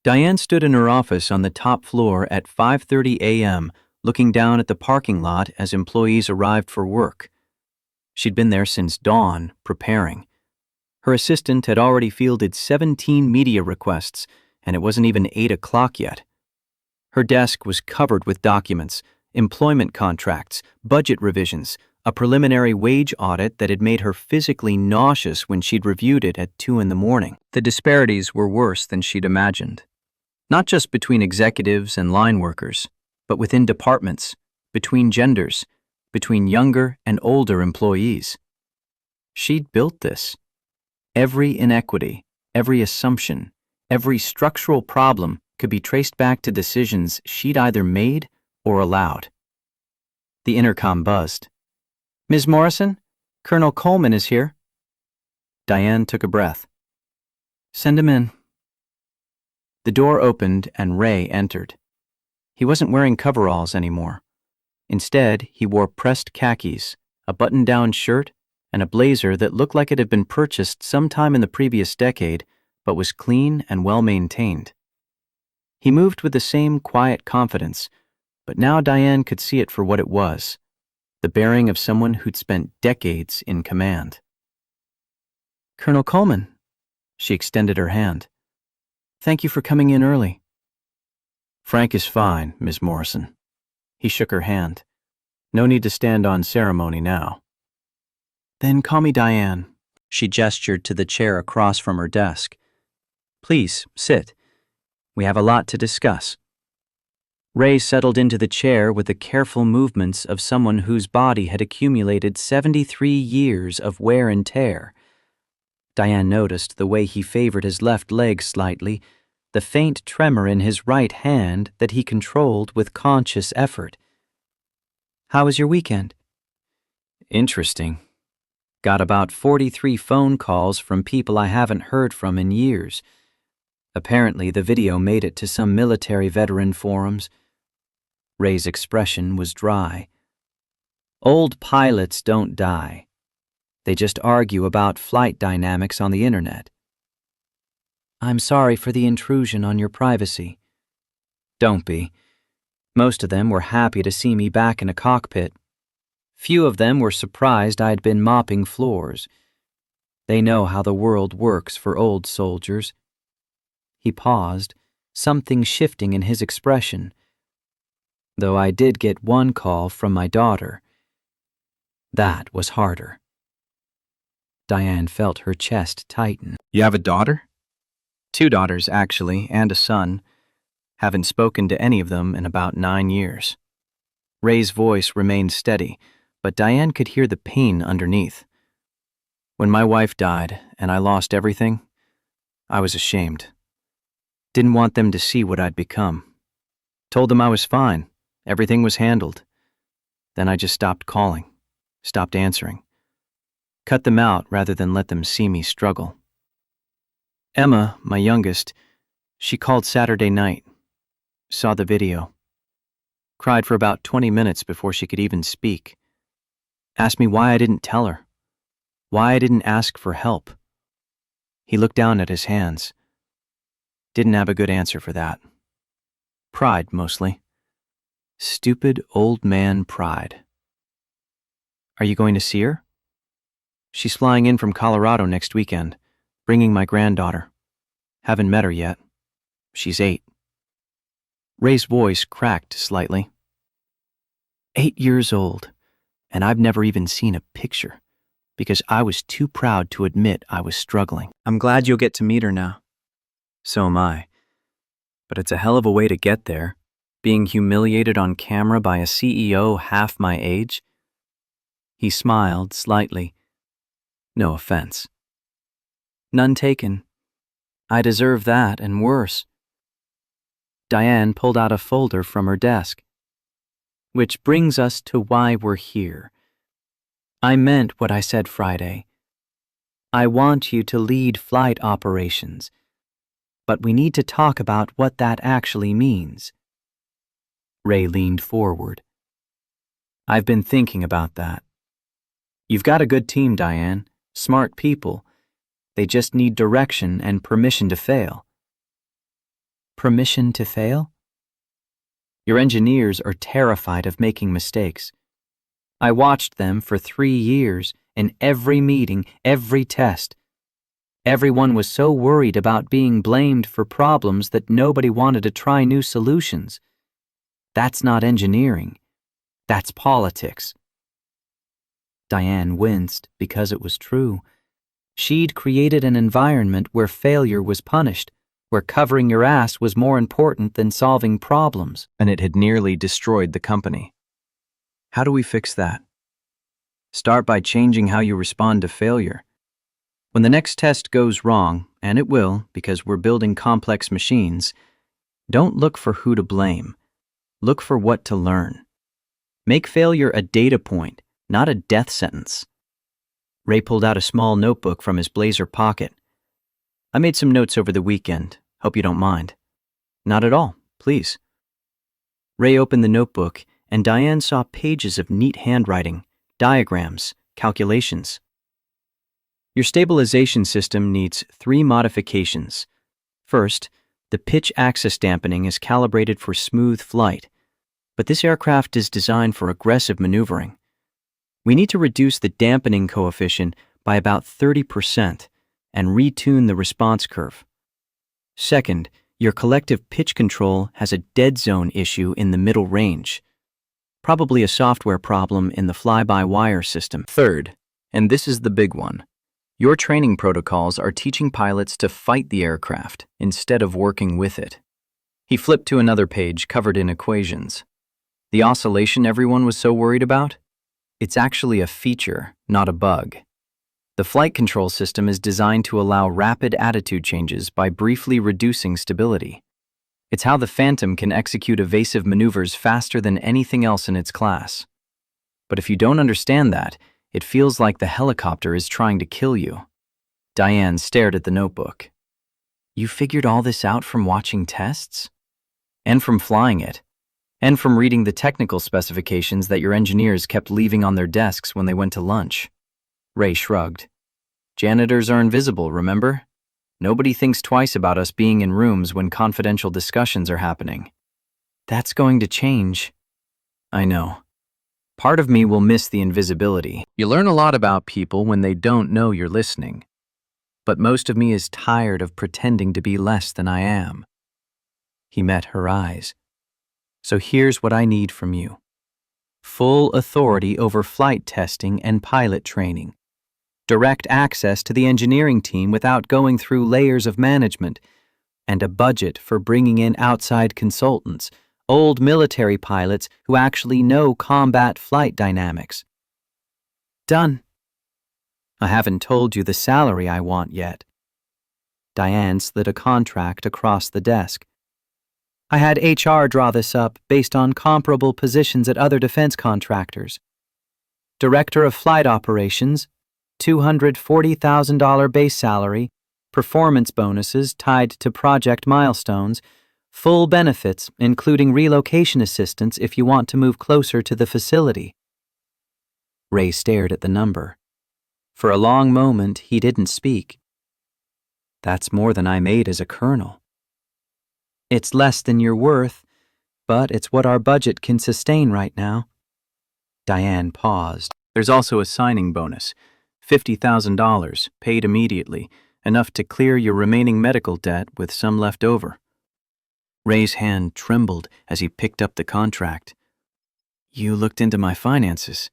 Diane stood in her office on the top floor at 5:30 a.m., looking down at the parking lot as employees arrived for work. She'd been there since dawn, preparing. Her assistant had already fielded 17 media requests, and it wasn't even 8 o'clock yet. Her desk was covered with documents, employment contracts, budget revisions, a preliminary wage audit that had made her physically nauseous when she'd reviewed it at 2 in the morning. The disparities were worse than she'd imagined. Not just between executives and line workers, but within departments, between genders, between younger and older employees. She'd built this. Every inequity, every assumption, every structural problem could be traced back to decisions she'd either made or allowed. The intercom buzzed. "Ms. Morrison, Colonel Coleman is here." Diane took a breath. "Send him in." The door opened and Ray entered. He wasn't wearing coveralls anymore. Instead, he wore pressed khakis, a button-down shirt, and a blazer that looked like it had been purchased sometime in the previous decade, but was clean and well-maintained. He moved with the same quiet confidence, but now Diane could see it for what it was, the bearing of someone who'd spent decades in command. "Colonel Coleman," she extended her hand. "Thank you for coming in early." "Frank is fine, Miss Morrison." He shook her hand. "No need to stand on ceremony now." "Then call me Diane." She gestured to the chair across from her desk. "Please, sit. We have a lot to discuss." Ray settled into the chair with the careful movements of someone whose body had accumulated 73 years of wear and tear. Diane noticed the way he favored his left leg slightly, the faint tremor in his right hand that he controlled with conscious effort. "How was your weekend?" "Interesting. Got about 43 phone calls from people I haven't heard from in years. Apparently, the video made it to some military veteran forums." Ray's expression was dry. "Old pilots don't die. They just argue about flight dynamics on the internet." "I'm sorry for the intrusion on your privacy." "Don't be. Most of them were happy to see me back in a cockpit. Few of them were surprised I'd been mopping floors. They know how the world works for old soldiers." He paused, something shifting in his expression. "Though I did get one call from my daughter. That was harder." Diane felt her chest tighten. "You have a daughter?" "Two daughters, actually, and a son. Haven't spoken to any of them in about 9 years. Ray's voice remained steady, but Diane could hear the pain underneath. "When my wife died and I lost everything, I was ashamed. Didn't want them to see what I'd become. Told them I was fine, everything was handled. Then I just stopped calling, stopped answering. Cut them out rather than let them see me struggle. Emma, my youngest, she called Saturday night, saw the video. Cried for about 20 minutes before she could even speak. Asked me why I didn't tell her, why I didn't ask for help." He looked down at his hands. Didn't have a good answer for that. Pride, mostly. Stupid old man pride. "Are you going to see her?" "She's flying in from Colorado next weekend, bringing my granddaughter. Haven't met her yet. She's 8. Ray's voice cracked slightly. 8 years old, and I've never even seen a picture, because I was too proud to admit I was struggling. I'm glad you'll get to meet her now." "So am I. But it's a hell of a way to get there, being humiliated on camera by a CEO half my age." He smiled slightly. "No offense." "None taken. I deserve that and worse." Diane pulled out a folder from her desk. "Which brings us to why we're here. I meant what I said Friday. I want you to lead flight operations, but we need to talk about what that actually means." Ray leaned forward. "I've been thinking about that. You've got a good team, Diane, smart people. They just need direction and permission to fail." "Permission to fail?" "Your engineers are terrified of making mistakes. I watched them for 3 years, in every meeting, every test. Everyone was so worried about being blamed for problems that nobody wanted to try new solutions. That's not engineering. That's politics." Diane winced because it was true. She'd created an environment where failure was punished, where covering your ass was more important than solving problems, and it had nearly destroyed the company. How do we fix that? Start by changing how you respond to failure. When the next test goes wrong, and it will because we're building complex machines, don't look for who to blame. Look for what to learn. Make failure a data point, not a death sentence. Ray pulled out a small notebook from his blazer pocket. I made some notes over the weekend. Hope you don't mind. Not at all, please. Ray opened the notebook, and Diane saw pages of neat handwriting, diagrams, calculations. Your stabilization system needs 3 modifications. First, the pitch axis dampening is calibrated for smooth flight, but this aircraft is designed for aggressive maneuvering. We need to reduce the dampening coefficient by about 30% and retune the response curve. Second, your collective pitch control has a dead zone issue in the middle range, probably a software problem in the fly-by-wire system. Third, and this is the big one, your training protocols are teaching pilots to fight the aircraft instead of working with it. He flipped to another page covered in equations. The oscillation everyone was so worried about? It's actually a feature, not a bug. The flight control system is designed to allow rapid attitude changes by briefly reducing stability. It's how the Phantom can execute evasive maneuvers faster than anything else in its class. But if you don't understand that, it feels like the helicopter is trying to kill you. Diane stared at the notebook. You figured all this out from watching tests? And from flying it? And from reading the technical specifications that your engineers kept leaving on their desks when they went to lunch? Ray shrugged. Janitors are invisible, remember? Nobody thinks twice about us being in rooms when confidential discussions are happening. That's going to change. I know. Part of me will miss the invisibility. You learn a lot about people when they don't know you're listening. But most of me is tired of pretending to be less than I am. He met her eyes. So here's what I need from you. Full authority over flight testing and pilot training. Direct access to the engineering team without going through layers of management, and a budget for bringing in outside consultants, old military pilots who actually know combat flight dynamics. Done. I haven't told you the salary I want yet. Diane slid a contract across the desk. I had HR draw this up based on comparable positions at other defense contractors. Director of Flight Operations, $240,000 base salary, performance bonuses tied to project milestones, full benefits including relocation assistance if you want to move closer to the facility. Ray stared at the number. For a long moment, he didn't speak. That's more than I made as a colonel. It's less than you're worth, but it's what our budget can sustain right now. Diane paused. There's also a signing bonus, $50,000, paid immediately, enough to clear your remaining medical debt with some left over. Ray's hand trembled as he picked up the contract. You looked into my finances.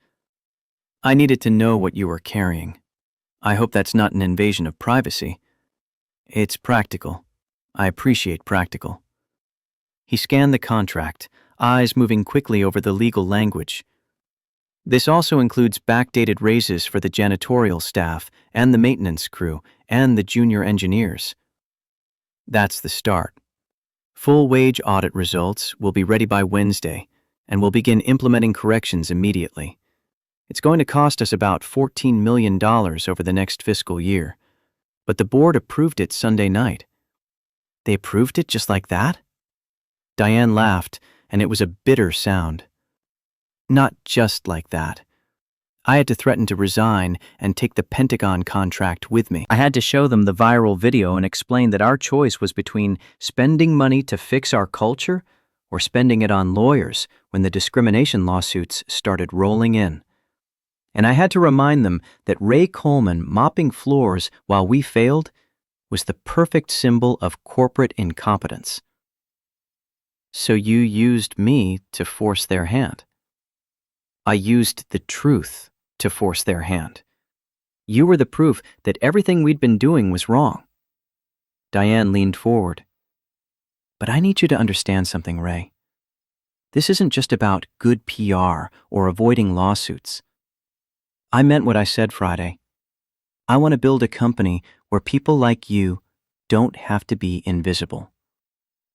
I needed to know what you were carrying. I hope that's not an invasion of privacy. It's practical. I appreciate practical. He scanned the contract, eyes moving quickly over the legal language. This also includes backdated raises for the janitorial staff and the maintenance crew and the junior engineers. That's the start. Full wage audit results will be ready by Wednesday, and we'll begin implementing corrections immediately. It's going to cost us about $14 million over the next fiscal year, but the board approved it Sunday night. They approved it just like that? Diane laughed, and it was a bitter sound. Not just like that. I had to threaten to resign and take the Pentagon contract with me. I had to show them the viral video and explain that our choice was between spending money to fix our culture or spending it on lawyers when the discrimination lawsuits started rolling in. And I had to remind them that Ray Coleman mopping floors while we failed was the perfect symbol of corporate incompetence. So you used me to force their hand. I used the truth to force their hand. You were the proof that everything we'd been doing was wrong. Diane leaned forward. But I need you to understand something, Ray. This isn't just about good PR or avoiding lawsuits. I meant what I said Friday. I want to build a company where people like you don't have to be invisible,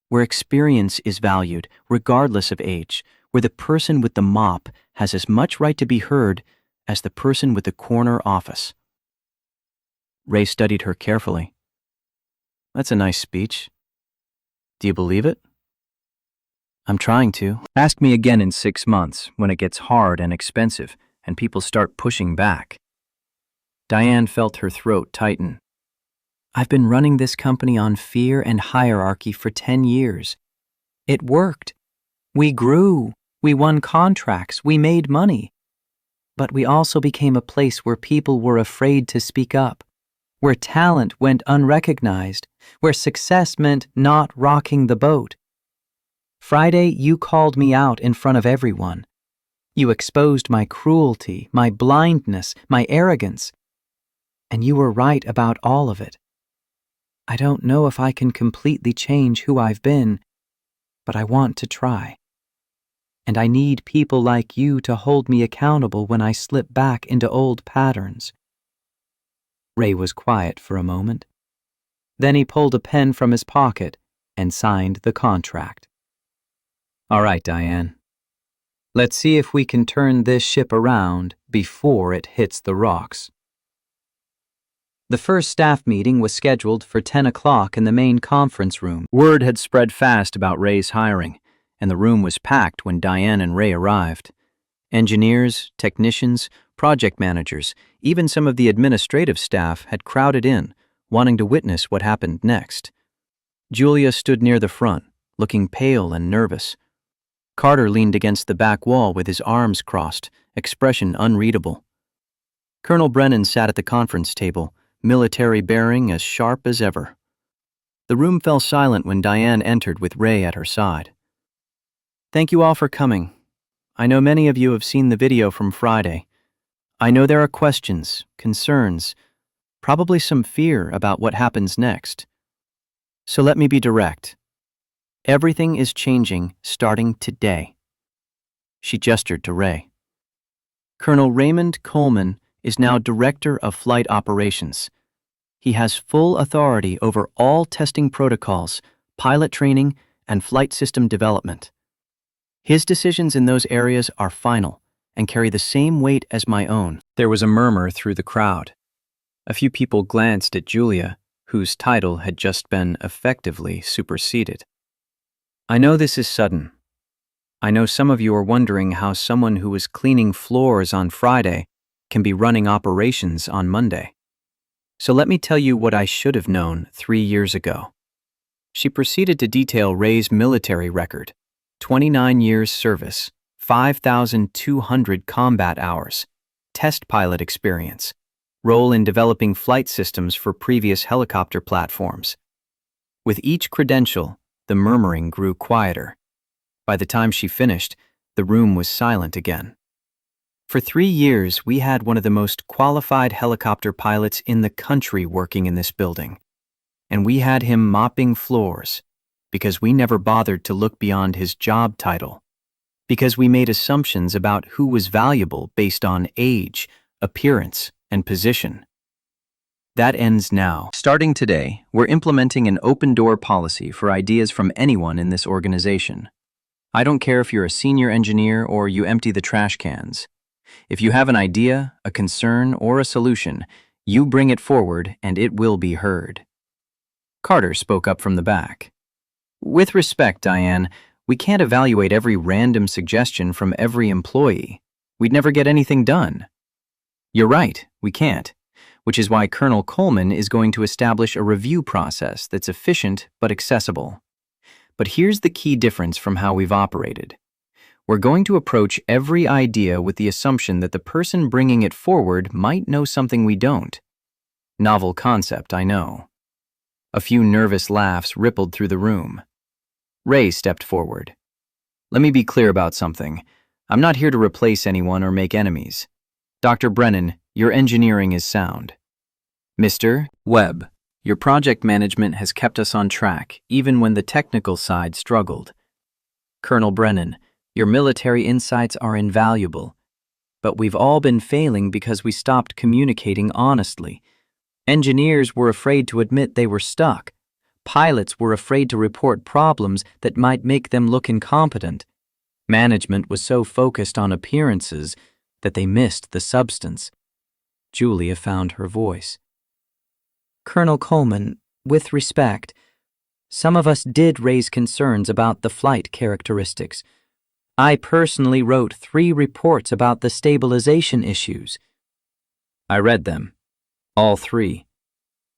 where experience is valued regardless of age, where the person with the mop has as much right to be heard as the person with the corner office. Ray studied her carefully. That's a nice speech. Do you believe it? I'm trying to. Ask me again in 6 months when it gets hard and expensive and people start pushing back. Diane felt her throat tighten. I've been running this company on fear and hierarchy for 10 years. It worked. We grew. We won contracts. We made money. But we also became a place where people were afraid to speak up, where talent went unrecognized, where success meant not rocking the boat. Friday, you called me out in front of everyone. You exposed my cruelty, my blindness, my arrogance. And you were right about all of it. I don't know if I can completely change who I've been, but I want to try. And I need people like you to hold me accountable when I slip back into old patterns. Ray was quiet for a moment. Then he pulled a pen from his pocket and signed the contract. All right, Diane. Let's see if we can turn this ship around before it hits the rocks. The first staff meeting was scheduled for 10 o'clock in the main conference room. Word had spread fast about Ray's hiring, and the room was packed when Diane and Ray arrived. Engineers, technicians, project managers, even some of the administrative staff had crowded in, wanting to witness what happened next. Julia stood near the front, looking pale and nervous. Carter leaned against the back wall with his arms crossed, expression unreadable. Colonel Brennan sat at the conference table, military bearing as sharp as ever. The room fell silent when Diane entered with Ray at her side. Thank you all for coming. I know many of you have seen the video from Friday. I know there are questions, concerns, probably some fear about what happens next. So let me be direct. Everything is changing starting today. She gestured to Ray. Colonel Raymond Coleman is now Director of Flight Operations. He has full authority over all testing protocols, pilot training, and flight system development. His decisions in those areas are final and carry the same weight as my own. There was a murmur through the crowd. A few people glanced at Julia, whose title had just been effectively superseded. I know this is sudden. I know some of you are wondering how someone who was cleaning floors on Friday can be running operations on Monday. So let me tell you what I should have known 3 years ago. She proceeded to detail Ray's military record: 29 years service, 5,200 combat hours, test pilot experience, role in developing flight systems for previous helicopter platforms. With each credential, the murmuring grew quieter. By the time she finished, the room was silent again. For 3 years, we had one of the most qualified helicopter pilots in the country working in this building. And we had him mopping floors because we never bothered to look beyond his job title, because we made assumptions about who was valuable based on age, appearance, and position. That ends now. Starting today, we're implementing an open-door policy for ideas from anyone in this organization. I don't care if you're a senior engineer or you empty the trash cans. If you have an idea, a concern, or a solution, you bring it forward and it will be heard. Carter spoke up from the back. With respect, Diane, we can't evaluate every random suggestion from every employee. We'd never get anything done. You're right, we can't, which is why Colonel Coleman is going to establish a review process that's efficient but accessible. But here's the key difference from how we've operated. We're going to approach every idea with the assumption that the person bringing it forward might know something we don't. Novel concept, I know. A few nervous laughs rippled through the room. Ray stepped forward. Let me be clear about something. I'm not here to replace anyone or make enemies. Dr. Brennan, your engineering is sound. Mr. Webb, your project management has kept us on track, even when the technical side struggled. Colonel Brennan, your military insights are invaluable, but we've all been failing because we stopped communicating honestly. Engineers were afraid to admit they were stuck. Pilots were afraid to report problems that might make them look incompetent. Management was so focused on appearances that they missed the substance. Julia found her voice. Colonel Coleman, with respect, some of us did raise concerns about the flight characteristics. I personally wrote 3 reports about the stabilization issues. I read them, all 3.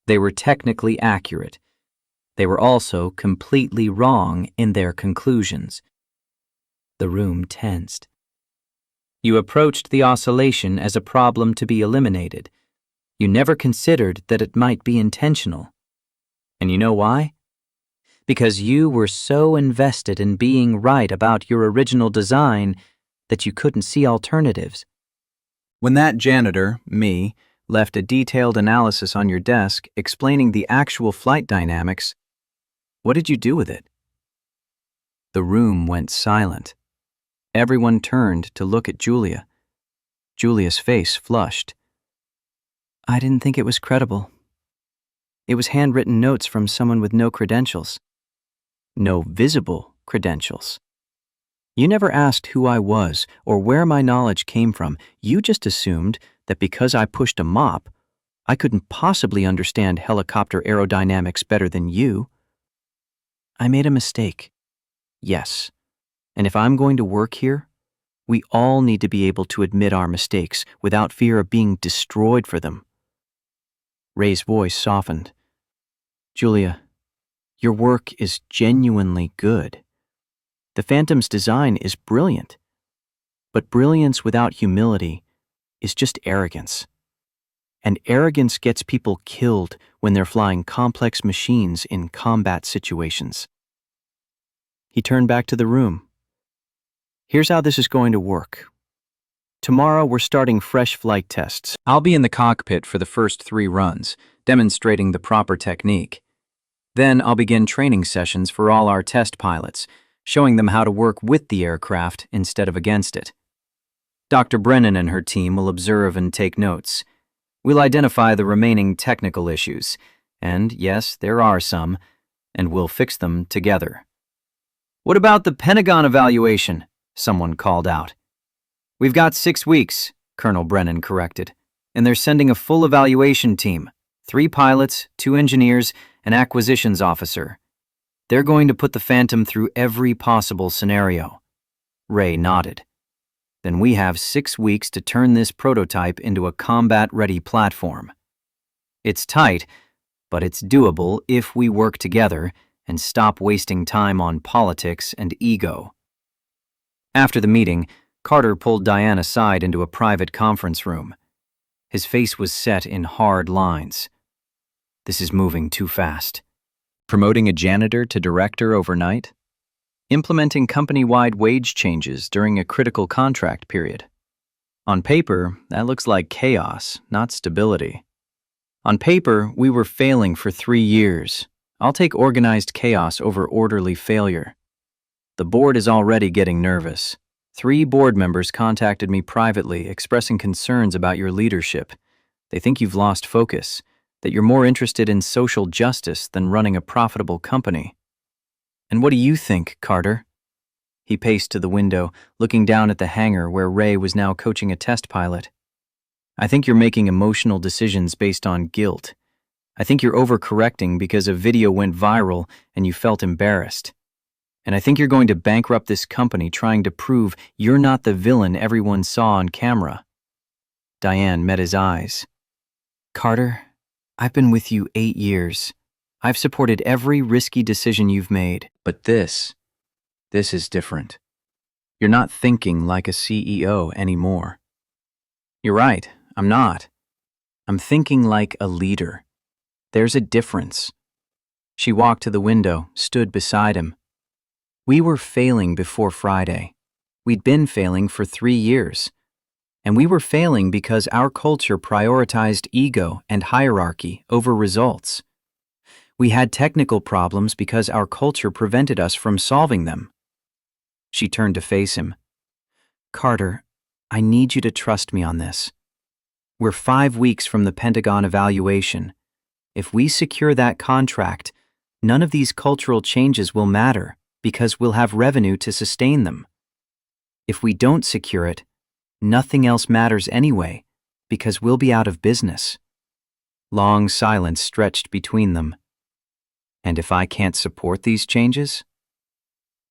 They were technically accurate. They were also completely wrong in their conclusions. The room tensed. You approached the oscillation as a problem to be eliminated. You never considered that it might be intentional. And you know why? Because you were so invested in being right about your original design that you couldn't see alternatives. When that janitor, me, left a detailed analysis on your desk explaining the actual flight dynamics, what did you do with it? The room went silent. Everyone turned to look at Julia. Julia's face flushed. I didn't think it was credible. It was handwritten notes from someone with no credentials. No visible credentials. You never asked who I was or where my knowledge came from. You just assumed that because I pushed a mop, I couldn't possibly understand helicopter aerodynamics better than you. I made a mistake. Yes. And if I'm going to work here, we all need to be able to admit our mistakes without fear of being destroyed for them. Ray's voice softened. Julia, your work is genuinely good. The Phantom's design is brilliant. But brilliance without humility is just arrogance. And arrogance gets people killed when they're flying complex machines in combat situations. He turned back to the room. Here's how this is going to work. Tomorrow we're starting fresh flight tests. I'll be in the cockpit for the first 3 runs, demonstrating the proper technique. Then I'll begin training sessions for all our test pilots, showing them how to work with the aircraft instead of against it. Dr. Brennan and her team will observe and take notes. We'll identify the remaining technical issues, and yes, there are some, and we'll fix them together. What about the Pentagon evaluation? Someone called out. We've got 6 weeks, Colonel Brennan corrected, and they're sending a full evaluation team, 3 pilots, 2 engineers, an acquisitions officer. They're going to put the Phantom through every possible scenario. Ray nodded. Then we have 6 weeks to turn this prototype into a combat-ready platform. It's tight, but it's doable if we work together and stop wasting time on politics and ego. After the meeting, Carter pulled Diane aside into a private conference room. His face was set in hard lines. This is moving too fast. Promoting a janitor to director overnight? Implementing company-wide wage changes during a critical contract period? On paper, that looks like chaos, not stability. On paper, we were failing for 3 years. I'll take organized chaos over orderly failure. The board is already getting nervous. 3 board members contacted me privately expressing concerns about your leadership. They think you've lost focus, that you're more interested in social justice than running a profitable company. And what do you think, Carter? He paced to the window, looking down at the hangar where Ray was now coaching a test pilot. I think you're making emotional decisions based on guilt. I think you're overcorrecting because a video went viral and you felt embarrassed. And I think you're going to bankrupt this company trying to prove you're not the villain everyone saw on camera. Diane met his eyes. Carter, I've been with you 8 years. I've supported every risky decision you've made. But this is different. You're not thinking like a CEO anymore. You're right, I'm not. I'm thinking like a leader. There's a difference. She walked to the window, stood beside him. We were failing before Friday. We'd been failing for 3 years. And we were failing because our culture prioritized ego and hierarchy over results. We had technical problems because our culture prevented us from solving them. She turned to face him. Carter, I need you to trust me on this. We're 5 weeks from the Pentagon evaluation, If we secure that contract, none of these cultural changes will matter because we'll have revenue to sustain them. If we don't secure it, nothing else matters anyway because we'll be out of business." Long silence stretched between them. "And if I can't support these changes?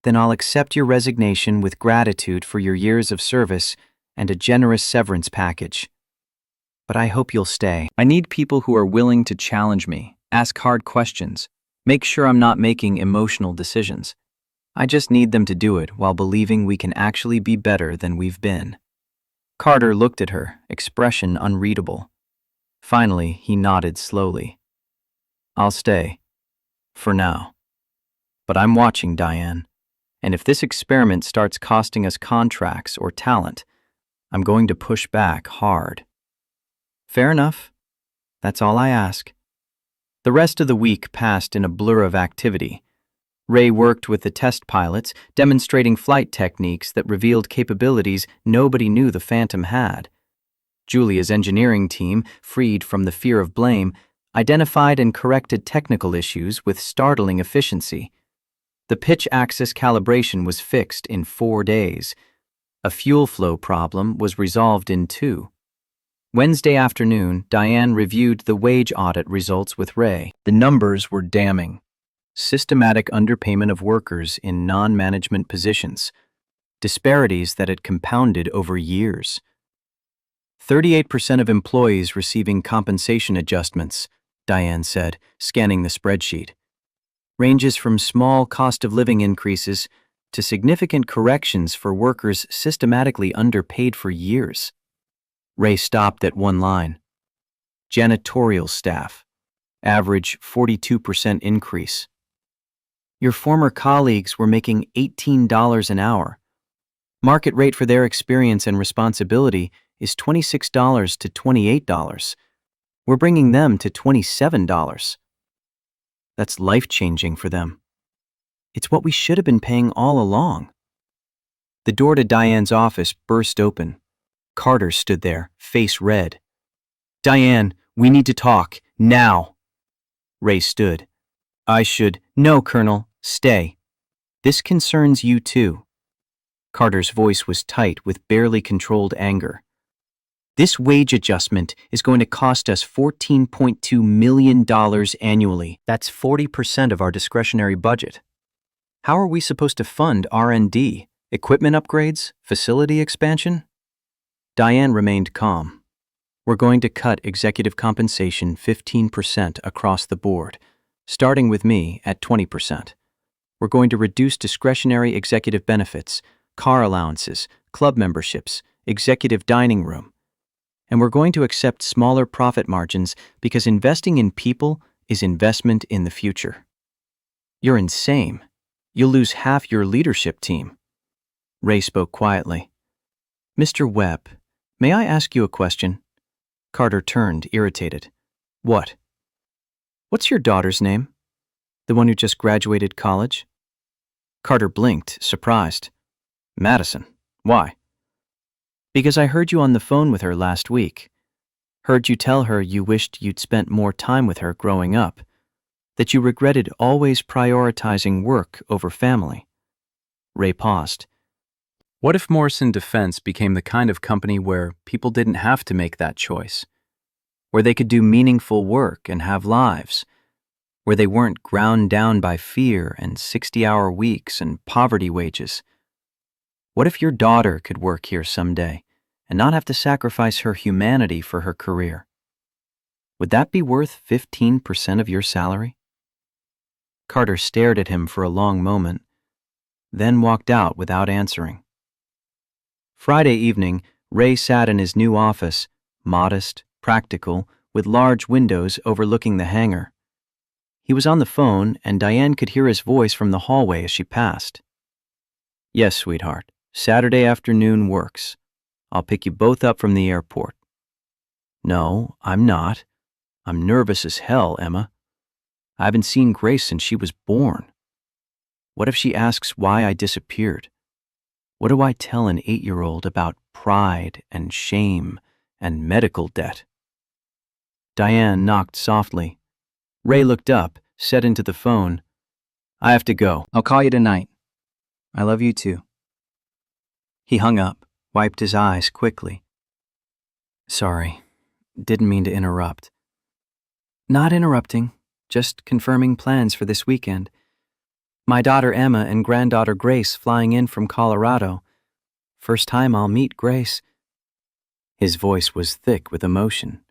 Then I'll accept your resignation with gratitude for your years of service and a generous severance package. But I hope you'll stay. I need people who are willing to challenge me, ask hard questions, make sure I'm not making emotional decisions. I just need them to do it while believing we can actually be better than we've been." Carter looked at her, expression unreadable. Finally, he nodded slowly. "I'll stay. For now. But I'm watching, Diane. And if this experiment starts costing us contracts or talent, I'm going to push back hard." "Fair enough. That's all I ask." The rest of the week passed in a blur of activity. Ray worked with the test pilots, demonstrating flight techniques that revealed capabilities nobody knew the Phantom had. Julia's engineering team, freed from the fear of blame, identified and corrected technical issues with startling efficiency. The pitch axis calibration was fixed in 4 days. A fuel flow problem was resolved in 2. Wednesday afternoon, Diane reviewed the wage audit results with Ray. The numbers were damning. Systematic underpayment of workers in non-management positions. Disparities that had compounded over years. 38% of employees receiving compensation adjustments, Diane said, scanning the spreadsheet. Ranges from small cost of living increases to significant corrections for workers systematically underpaid for years. Ray stopped at one line. Janitorial staff. Average 42% increase. Your former colleagues were making $18 an hour. Market rate for their experience and responsibility is $26 to $28. We're bringing them to $27. That's life-changing for them. It's what we should have been paying all along. The door to Diane's office burst open. Carter stood there, face red. "Diane, we need to talk, now." Ray stood. "No, Colonel, stay. This concerns you too." Carter's voice was tight with barely controlled anger. "This wage adjustment is going to cost us $14.2 million annually. That's 40% of our discretionary budget. How are we supposed to fund R&D, equipment upgrades, facility expansion?" Diane remained calm. "We're going to cut executive compensation 15% across the board, starting with me at 20%. We're going to reduce discretionary executive benefits, car allowances, club memberships, executive dining room. And we're going to accept smaller profit margins because investing in people is investment in the future." "You're insane. You'll lose half your leadership team." Ray spoke quietly. "Mr. Webb, may I ask you a question?" Carter turned, irritated. "What?" "What's your daughter's name? The one who just graduated college?" Carter blinked, surprised. "Madison. Why?" "Because I heard you on the phone with her last week. Heard you tell her you wished you'd spent more time with her growing up, that you regretted always prioritizing work over family." Ray paused. What if Morrison Defense became the kind of company where people didn't have to make that choice? Where they could do meaningful work and have lives? Where they weren't ground down by fear and 60-hour weeks and poverty wages? What if your daughter could work here someday and not have to sacrifice her humanity for her career? Would that be worth 15% of your salary? Carter stared at him for a long moment, then walked out without answering. Friday evening, Ray sat in his new office, modest, practical, with large windows overlooking the hangar. He was on the phone, and Diane could hear his voice from the hallway as she passed. "Yes, sweetheart. Saturday afternoon works. I'll pick you both up from the airport." "No, I'm not. I'm nervous as hell, Emma. I haven't seen Grace since she was born. What if she asks why I disappeared? What do I tell an 8-year-old about pride and shame and medical debt?" Diane knocked softly. Ray looked up, said into the phone, "I have to go. I'll call you tonight. I love you too." He hung up, wiped his eyes quickly. "Sorry, didn't mean to interrupt." "Not interrupting, just confirming plans for this weekend. My daughter Emma and granddaughter Grace flying in from Colorado. First time I'll meet Grace." His voice was thick with emotion.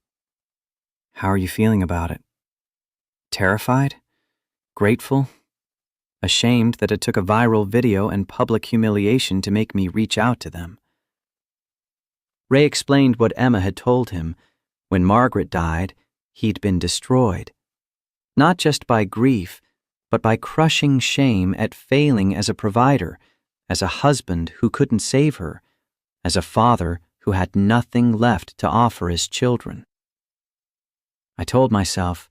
"How are you feeling about it?" "Terrified? Grateful? Ashamed that it took a viral video and public humiliation to make me reach out to them." Ray explained what Emma had told him. When Margaret died, he'd been destroyed. Not just by grief, but by crushing shame at failing as a provider, as a husband who couldn't save her, as a father who had nothing left to offer his children. I told myself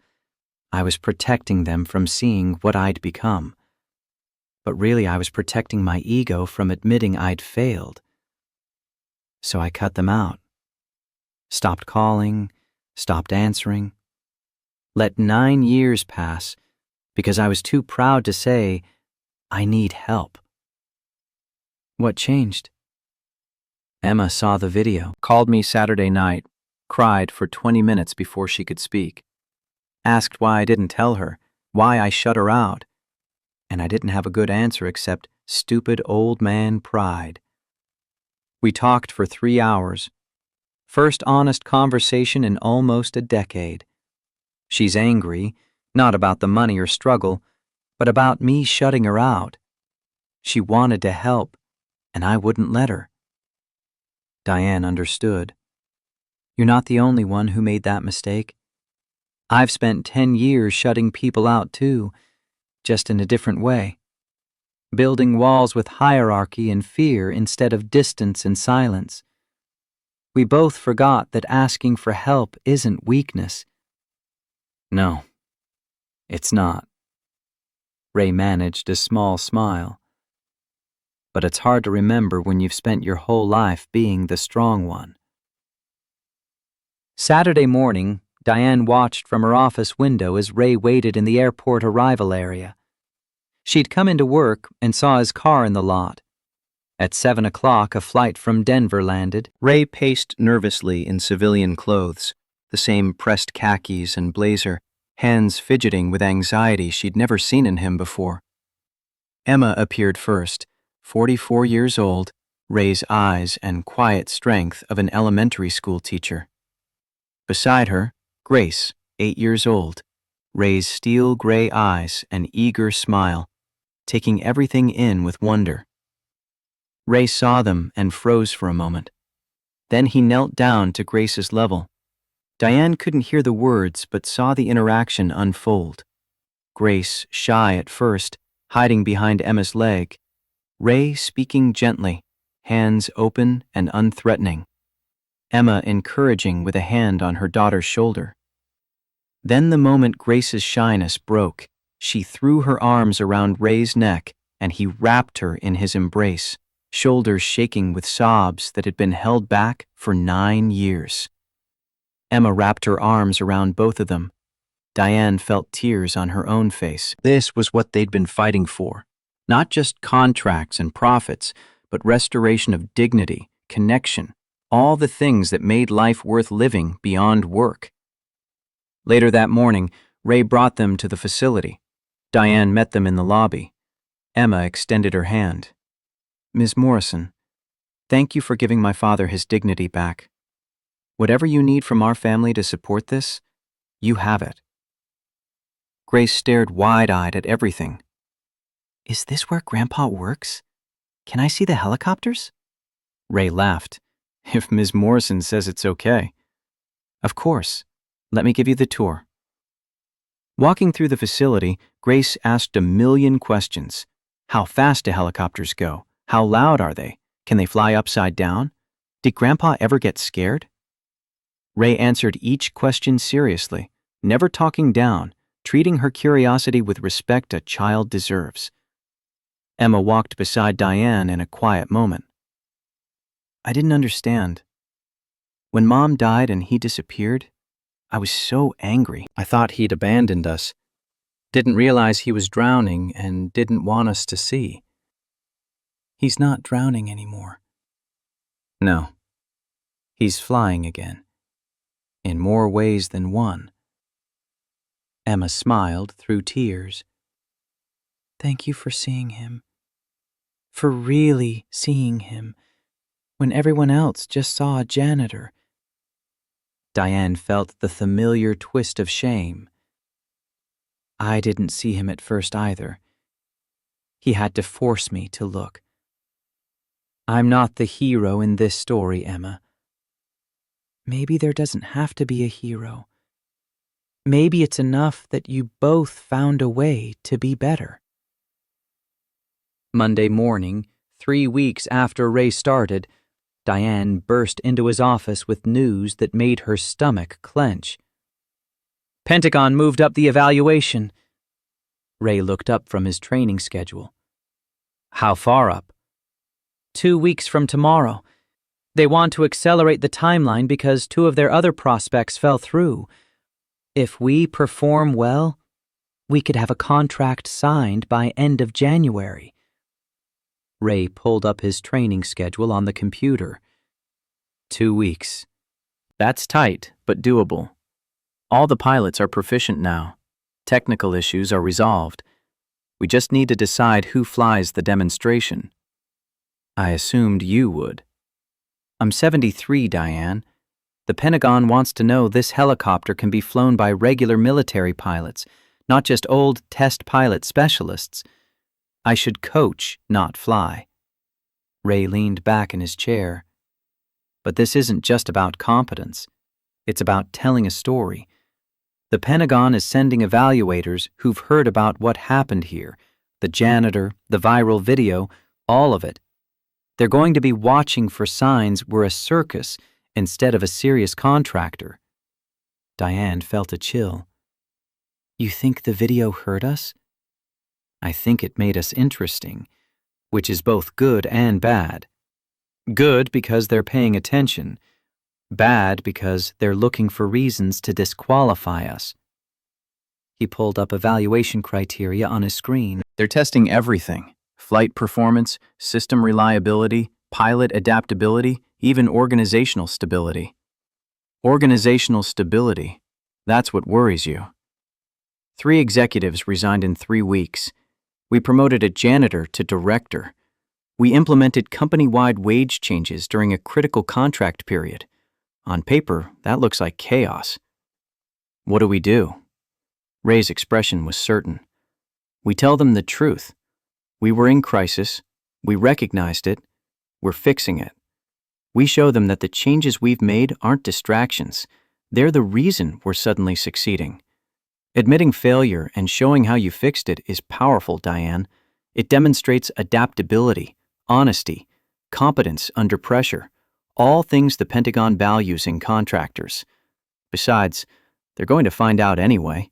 I was protecting them from seeing what I'd become. But really I was protecting my ego from admitting I'd failed. So I cut them out. Stopped calling, stopped answering. Let 9 years pass because I was too proud to say, "I need help." What changed? Emma saw the video, called me Saturday night, cried for 20 minutes before she could speak. Asked why I didn't tell her, why I shut her out. And I didn't have a good answer except stupid old man pride. We talked for 3 hours. First honest conversation in almost a decade. She's angry, not about the money or struggle, but about me shutting her out. She wanted to help, and I wouldn't let her. Diane understood. "You're not the only one who made that mistake. I've spent 10 years shutting people out too, just in a different way. Building walls with hierarchy and fear instead of distance and silence. We both forgot that asking for help isn't weakness." "No, it's not." Ray managed a small smile. "But it's hard to remember when you've spent your whole life being the strong one." Saturday morning, Diane watched from her office window as Ray waited in the airport arrival area. She'd come into work and saw his car in the lot. At 7 o'clock, a flight from Denver landed. Ray paced nervously in civilian clothes, the same pressed khakis and blazer, hands fidgeting with anxiety she'd never seen in him before. Emma appeared first, 44 years old, Ray's eyes and quiet strength of an elementary school teacher. Beside her, Grace, 8 years old, Ray's steel gray eyes and eager smile, taking everything in with wonder. Ray saw them and froze for a moment. Then he knelt down to Grace's level. Diane couldn't hear the words but saw the interaction unfold. Grace, shy at first, hiding behind Emma's leg. Ray speaking gently, hands open and unthreatening. Emma encouraging with a hand on her daughter's shoulder. Then the moment Grace's shyness broke, she threw her arms around Ray's neck and he wrapped her in his embrace, shoulders shaking with sobs that had been held back for 9 years. Emma wrapped her arms around both of them. Diane felt tears on her own face. This was what they'd been fighting for. Not just contracts and profits, but restoration of dignity, connection, all the things that made life worth living beyond work. Later that morning, Ray brought them to the facility. Diane met them in the lobby. Emma extended her hand. "Ms. Morrison, thank you for giving my father his dignity back. Whatever you need from our family to support this, you have it." Grace stared wide-eyed at everything. "Is this where Grandpa works? Can I see the helicopters?" Ray laughed. "If Ms. Morrison says it's okay." "Of course. Let me give you the tour." Walking through the facility, Grace asked a million questions. How fast do helicopters go? How loud are they? Can they fly upside down? Did Grandpa ever get scared? Ray answered each question seriously, never talking down, treating her curiosity with respect a child deserves. Emma walked beside Diane in a quiet moment. "I didn't understand. When Mom died and he disappeared, I was so angry. I thought he'd abandoned us. Didn't realize he was drowning and didn't want us to see. He's not drowning anymore. No. He's flying again. In more ways than one. Emma smiled through tears. Thank you for seeing him. For really seeing him, when everyone else just saw a janitor. Diane felt the familiar twist of shame. I didn't see him at first either. He had to force me to look. I'm not the hero in this story, Emma. Maybe there doesn't have to be a hero. Maybe it's enough that you both found a way to be better. Monday morning, 3 weeks after Ray started, Diane burst into his office with news that made her stomach clench. Pentagon moved up the evaluation. Ray looked up from his training schedule. How far up? 2 weeks from tomorrow. They want to accelerate the timeline because 2 of their other prospects fell through. If we perform well, we could have a contract signed by end of January. Ray pulled up his training schedule on the computer. 2 weeks. That's tight, but doable. All the pilots are proficient now. Technical issues are resolved. We just need to decide who flies the demonstration. I assumed you would. I'm 73, Diane. The Pentagon wants to know this helicopter can be flown by regular military pilots, not just old test pilot specialists. I should coach, not fly. Ray leaned back in his chair. But this isn't just about competence. It's about telling a story. The Pentagon is sending evaluators who've heard about what happened here, the janitor, the viral video, all of it. They're going to be watching for signs we're a circus instead of a serious contractor. Diane felt a chill. You think the video hurt us? I think it made us interesting, which is both good and bad. Good because they're paying attention. Bad because they're looking for reasons to disqualify us. He pulled up evaluation criteria on his screen. They're testing everything. Flight performance, system reliability, pilot adaptability, even organizational stability. Organizational stability. That's what worries you. 3 executives resigned in 3 weeks. We promoted a janitor to director. We implemented company-wide wage changes during a critical contract period. On paper, that looks like chaos. What do? Ray's expression was certain. We tell them the truth. We were in crisis. We recognized it. We're fixing it. We show them that the changes we've made aren't distractions. They're the reason we're suddenly succeeding. Admitting failure and showing how you fixed it is powerful, Diane. It demonstrates adaptability, honesty, competence under pressure, all things the Pentagon values in contractors. Besides, they're going to find out anyway.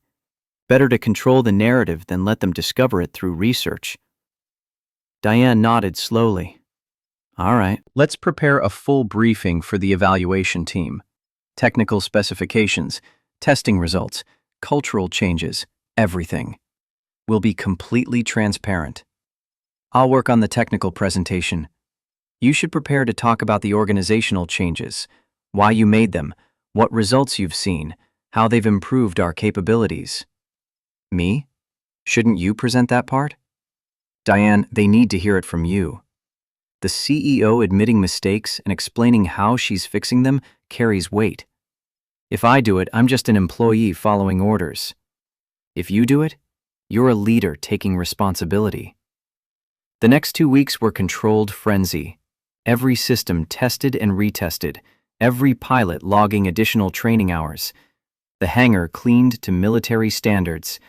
Better to control the narrative than let them discover it through research. Diane nodded slowly. All right, let's prepare a full briefing for the evaluation team. Technical specifications, testing results, cultural changes, everything. We'll be completely transparent. I'll work on the technical presentation. You should prepare to talk about the organizational changes, why you made them, what results you've seen, how they've improved our capabilities. Me? Shouldn't you present that part? Diane, they need to hear it from you. The CEO admitting mistakes and explaining how she's fixing them carries weight. If I do it, I'm just an employee following orders. If you do it, you're a leader taking responsibility. The next 2 weeks were controlled frenzy. Every system tested and retested, every pilot logging additional training hours. The hangar cleaned to military standards,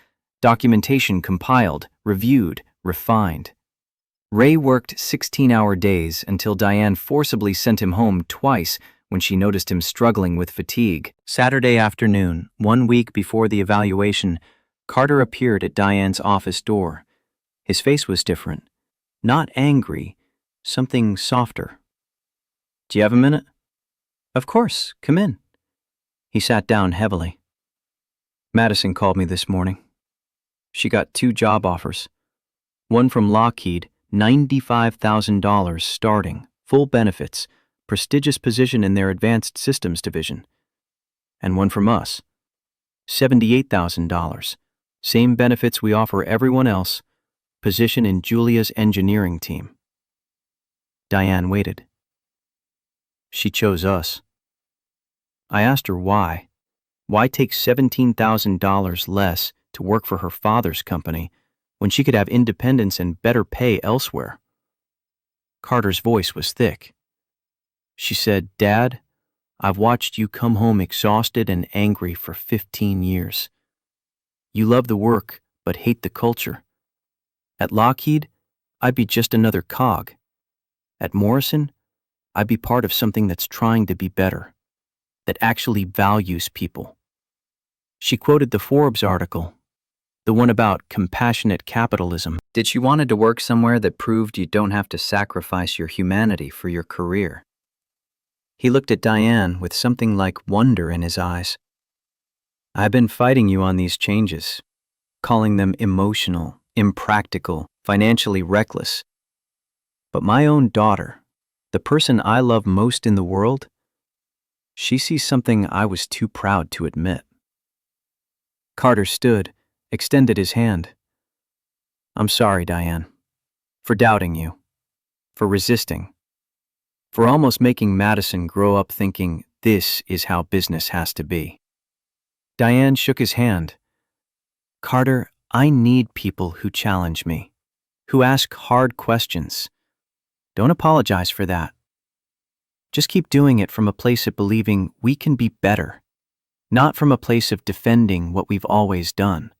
documentation compiled, reviewed, refined. Ray worked 16-hour days until Diane forcibly sent him home twice when she noticed him struggling with fatigue. Saturday afternoon, 1 week before the evaluation, Carter appeared at Diane's office door. His face was different. Not angry, something softer. Do you have a minute? Of course, come in. He sat down heavily. Madison called me this morning. She got 2 job offers. One from Lockheed, $95,000 starting, full benefits, prestigious position in their advanced systems division. And one from us, $78,000, same benefits we offer everyone else, position in Julia's engineering team. Diane waited. She chose us. I asked her why. Why take $17,000 less to work for her father's company when she could have independence and better pay elsewhere? Carter's voice was thick. She said, "Dad, I've watched you come home exhausted and angry for 15 years. You love the work, but hate the culture. At Lockheed, I'd be just another cog. At Morrison, I'd be part of something that's trying to be better, that actually values people." She quoted the Forbes article, the one about compassionate capitalism. Did she wanted to work somewhere that proved you don't have to sacrifice your humanity for your career? He looked at Diane with something like wonder in his eyes. I've been fighting you on these changes, calling them emotional, impractical, financially reckless. But my own daughter, the person I love most in the world, she sees something I was too proud to admit. Carter stood, extended his hand. I'm sorry, Diane, for doubting you, for resisting, for almost making Madison grow up thinking this is how business has to be. Diane shook his hand. Carter, I need people who challenge me, who ask hard questions. Don't apologize for that. Just keep doing it from a place of believing we can be better, not from a place of defending what we've always done.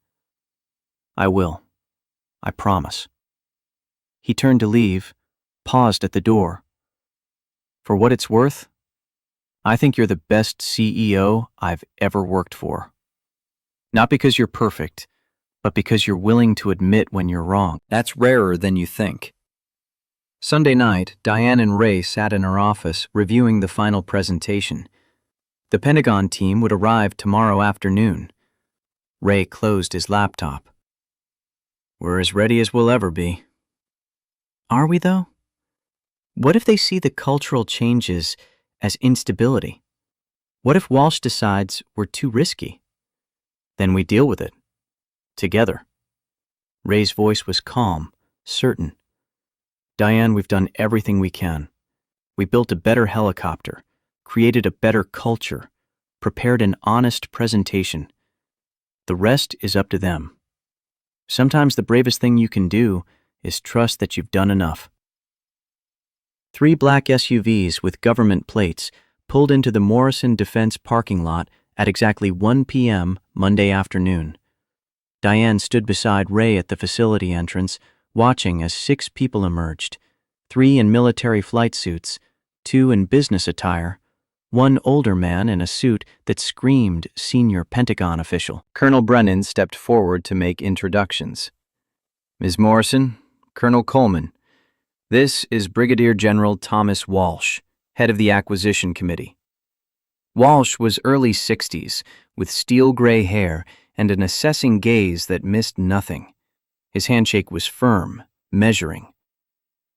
I will. I promise. He turned to leave, paused at the door. For what it's worth, I think you're the best CEO I've ever worked for. Not because you're perfect, but because you're willing to admit when you're wrong. That's rarer than you think. Sunday night, Diane and Ray sat in her office reviewing the final presentation. The Pentagon team would arrive tomorrow afternoon. Ray closed his laptop. We're as ready as we'll ever be. Are we, though? What if they see the cultural changes as instability? What if Walsh decides we're too risky? Then we deal with it. Together. Ray's voice was calm, certain. Diane, we've done everything we can. We built a better helicopter, created a better culture, prepared an honest presentation. The rest is up to them. Sometimes the bravest thing you can do is trust that you've done enough. 3 black SUVs with government plates pulled into the Morrison Defense parking lot at exactly 1 p.m. Monday afternoon. Diane stood beside Ray at the facility entrance, watching as 6 people emerged, 3 in military flight suits, 2 in business attire, 1 older man in a suit that screamed senior Pentagon official. Colonel Brennan stepped forward to make introductions. Ms. Morrison, Colonel Coleman, this is Brigadier General Thomas Walsh, head of the Acquisition Committee. Walsh was early 60s, with steel gray hair and an assessing gaze that missed nothing. His handshake was firm, measuring.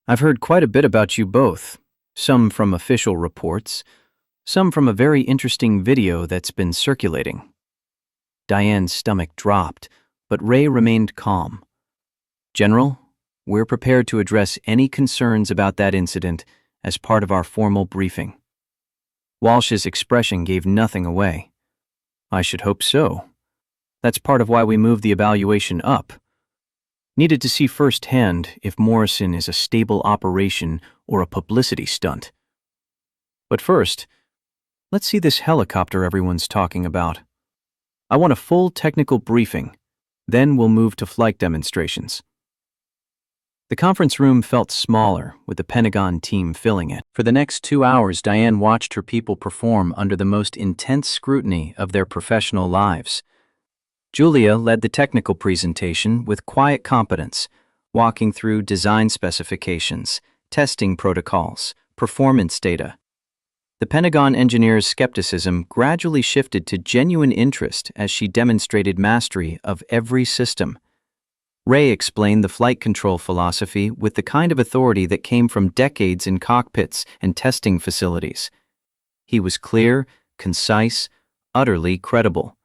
I've heard quite a bit about you both, some from official reports, some from a very interesting video that's been circulating. Diane's stomach dropped, but Ray remained calm. General, we're prepared to address any concerns about that incident as part of our formal briefing. Walsh's expression gave nothing away. I should hope so. That's part of why we moved the evaluation up. Needed to see firsthand if Morrison is a stable operation or a publicity stunt. But first, let's see this helicopter everyone's talking about. I want a full technical briefing, then we'll move to flight demonstrations. The conference room felt smaller, with the Pentagon team filling it. For the next 2 hours, Diane watched her people perform under the most intense scrutiny of their professional lives. Julia led the technical presentation with quiet competence, walking through design specifications, testing protocols, performance data. The Pentagon engineer's skepticism gradually shifted to genuine interest as she demonstrated mastery of every system. Ray explained the flight control philosophy with the kind of authority that came from decades in cockpits and testing facilities. He was clear, concise, utterly credible.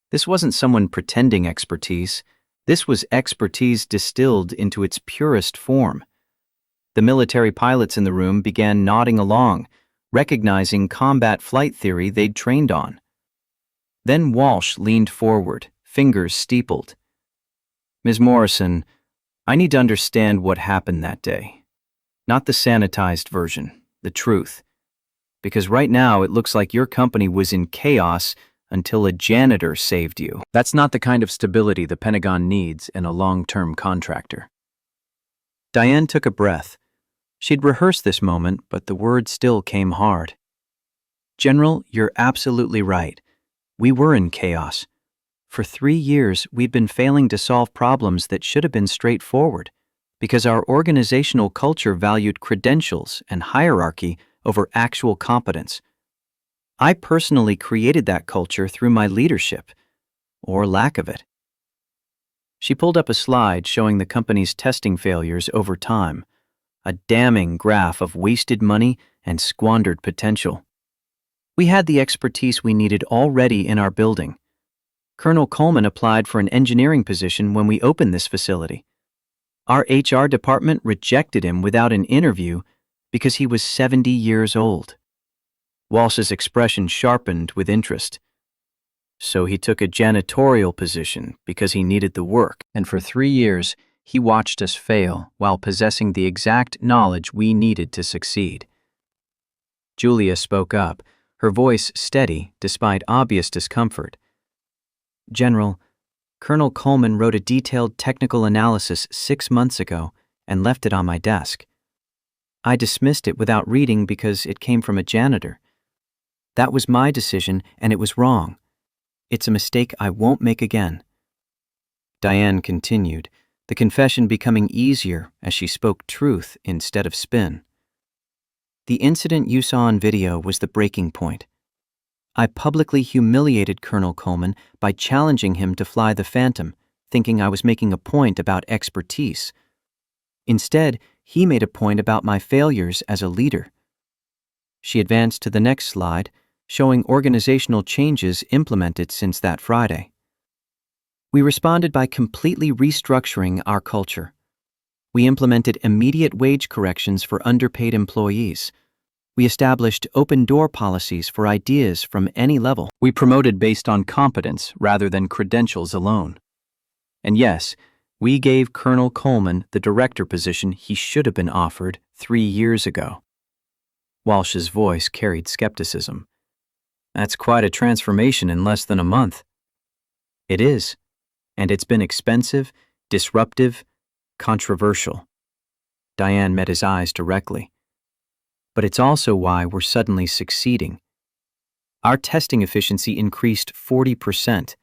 This wasn't someone pretending expertise. This was expertise distilled into its purest form. The military pilots in the room began nodding along, recognizing combat flight theory they'd trained on. Then Walsh leaned forward, fingers steepled. "Ms. Morrison, I need to understand what happened that day. Not the sanitized version, the truth. Because right now it looks like your company was in chaos until a janitor saved you. That's not the kind of stability the Pentagon needs in a long-term contractor." Diane took a breath. She'd rehearsed this moment, but the words still came hard. "General, you're absolutely right. We were in chaos. For 3 years, we'd been failing to solve problems that should have been straightforward, because our organizational culture valued credentials and hierarchy over actual competence. I personally created that culture through my leadership, or lack of it." She pulled up a slide showing the company's testing failures over time, a damning graph of wasted money and squandered potential. "We had the expertise we needed already in our building. Colonel Coleman applied for an engineering position when we opened this facility. Our HR department rejected him without an interview because he was 70 years old." Walsh's expression sharpened with interest. "So he took a janitorial position because he needed the work, and for 3 years, he watched us fail while possessing the exact knowledge we needed to succeed." Julia spoke up, her voice steady despite obvious discomfort. "General, Colonel Coleman wrote a detailed technical analysis 6 months ago and left it on my desk. I dismissed it without reading because it came from a janitor. That was my decision and it was wrong. It's a mistake I won't make again." Diane continued, the confession becoming easier as she spoke truth instead of spin. "The incident you saw on video was the breaking point. I publicly humiliated Colonel Coleman by challenging him to fly the Phantom, thinking I was making a point about expertise. Instead, he made a point about my failures as a leader." She advanced to the next slide, showing organizational changes implemented since that Friday. "We responded by completely restructuring our culture. We implemented immediate wage corrections for underpaid employees. We established open-door policies for ideas from any level. We promoted based on competence rather than credentials alone. And yes, we gave Colonel Coleman the director position he should have been offered 3 years ago." Walsh's voice carried skepticism. "That's quite a transformation in less than a month." "It is. And it's been expensive, disruptive, controversial." Diane met his eyes directly. "But it's also why we're suddenly succeeding. Our testing efficiency increased 40%.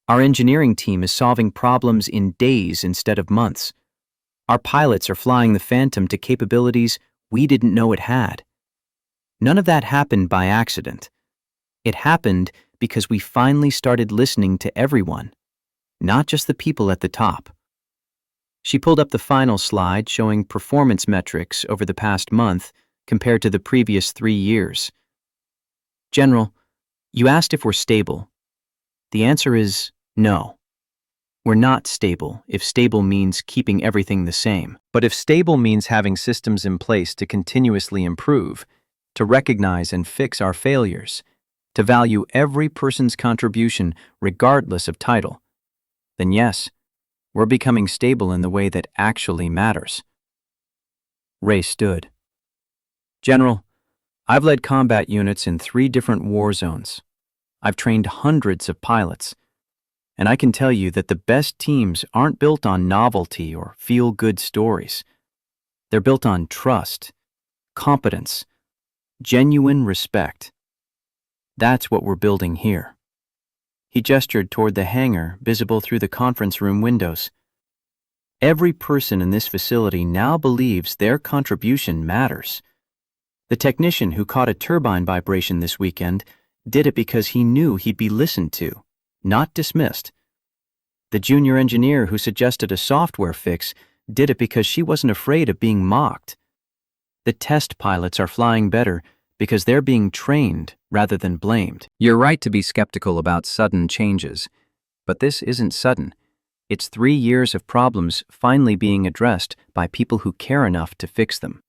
Our engineering team is solving problems in days instead of months. Our pilots are flying the Phantom to capabilities we didn't know it had. None of that happened by accident. It happened because we finally started listening to everyone, not just the people at the top." She pulled up the final slide showing performance metrics over the past month compared to the previous 3 years. "General, you asked if we're stable. The answer is no. We're not stable if stable means keeping everything the same. But if stable means having systems in place to continuously improve, to recognize and fix our failures, to value every person's contribution regardless of title, then yes, we're becoming stable in the way that actually matters." Ray stood. "General, I've led combat units in 3 different war zones. I've trained hundreds of pilots, and I can tell you that the best teams aren't built on novelty or feel-good stories. They're built on trust, competence, genuine respect. That's what we're building here." He gestured toward the hangar visible through the conference room windows. "Every person in this facility now believes their contribution matters. The technician who caught a turbine vibration this weekend did it because he knew he'd be listened to, not dismissed. The junior engineer who suggested a software fix did it because she wasn't afraid of being mocked. The test pilots are flying better because they're being trained rather than blamed. You're right to be skeptical about sudden changes, but this isn't sudden. It's 3 years of problems finally being addressed by people who care enough to fix them.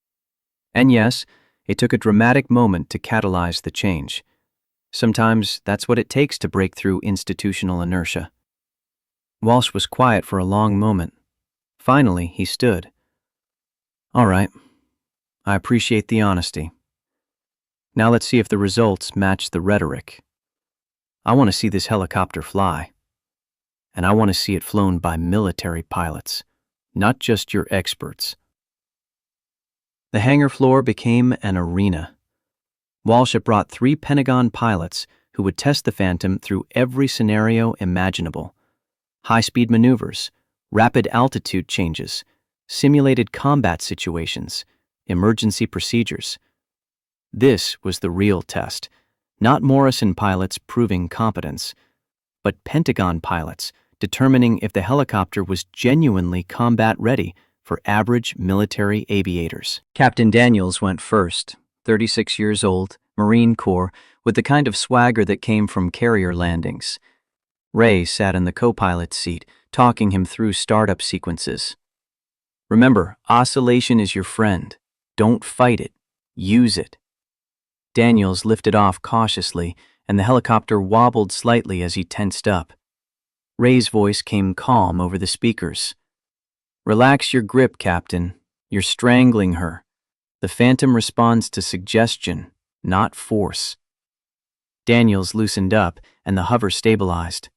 And yes, it took a dramatic moment to catalyze the change. Sometimes that's what it takes to break through institutional inertia. Walsh was quiet for a long moment. Finally, he stood. All right. I appreciate the honesty. Now let's see if the results match the rhetoric. I want to see this helicopter fly. And I want to see it flown by military pilots, not just your experts. The hangar floor became an arena. Walsh had brought 3 Pentagon pilots who would test the Phantom through every scenario imaginable. High-speed maneuvers, rapid altitude changes, simulated combat situations, emergency procedures. This was the real test, not Morrison pilots proving competence, but Pentagon pilots determining if the helicopter was genuinely combat-ready for average military aviators. Captain Daniels went first, 36 years old, Marine Corps, with the kind of swagger that came from carrier landings. Ray sat in the co-pilot's seat, talking him through startup sequences. Remember, oscillation is your friend. Don't fight it. Use it. Daniels lifted off cautiously, and the helicopter wobbled slightly as he tensed up. Ray's voice came calm over the speakers. Relax your grip, Captain. You're strangling her. The Phantom responds to suggestion, not force. Daniels loosened up, and the hover stabilized.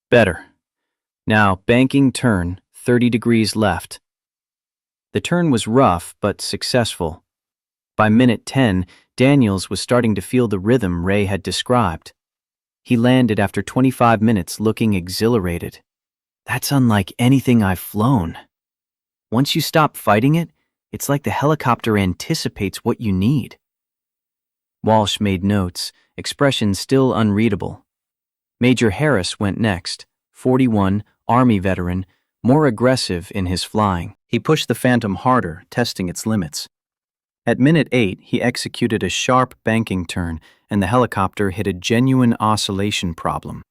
Better. Now, banking turn, 30 degrees left. The turn was rough, but successful. By minute 10, Daniels was starting to feel the rhythm Ray had described. He landed after 25 minutes looking exhilarated. That's unlike anything I've flown. Once you stop fighting it, it's like the helicopter anticipates what you need. Walsh made notes, expression still unreadable. Major Harris went next, 41, Army veteran, more aggressive in his flying. He pushed the Phantom harder, testing its limits. At minute 8, he executed a sharp banking turn, and the helicopter hit a genuine oscillation problem.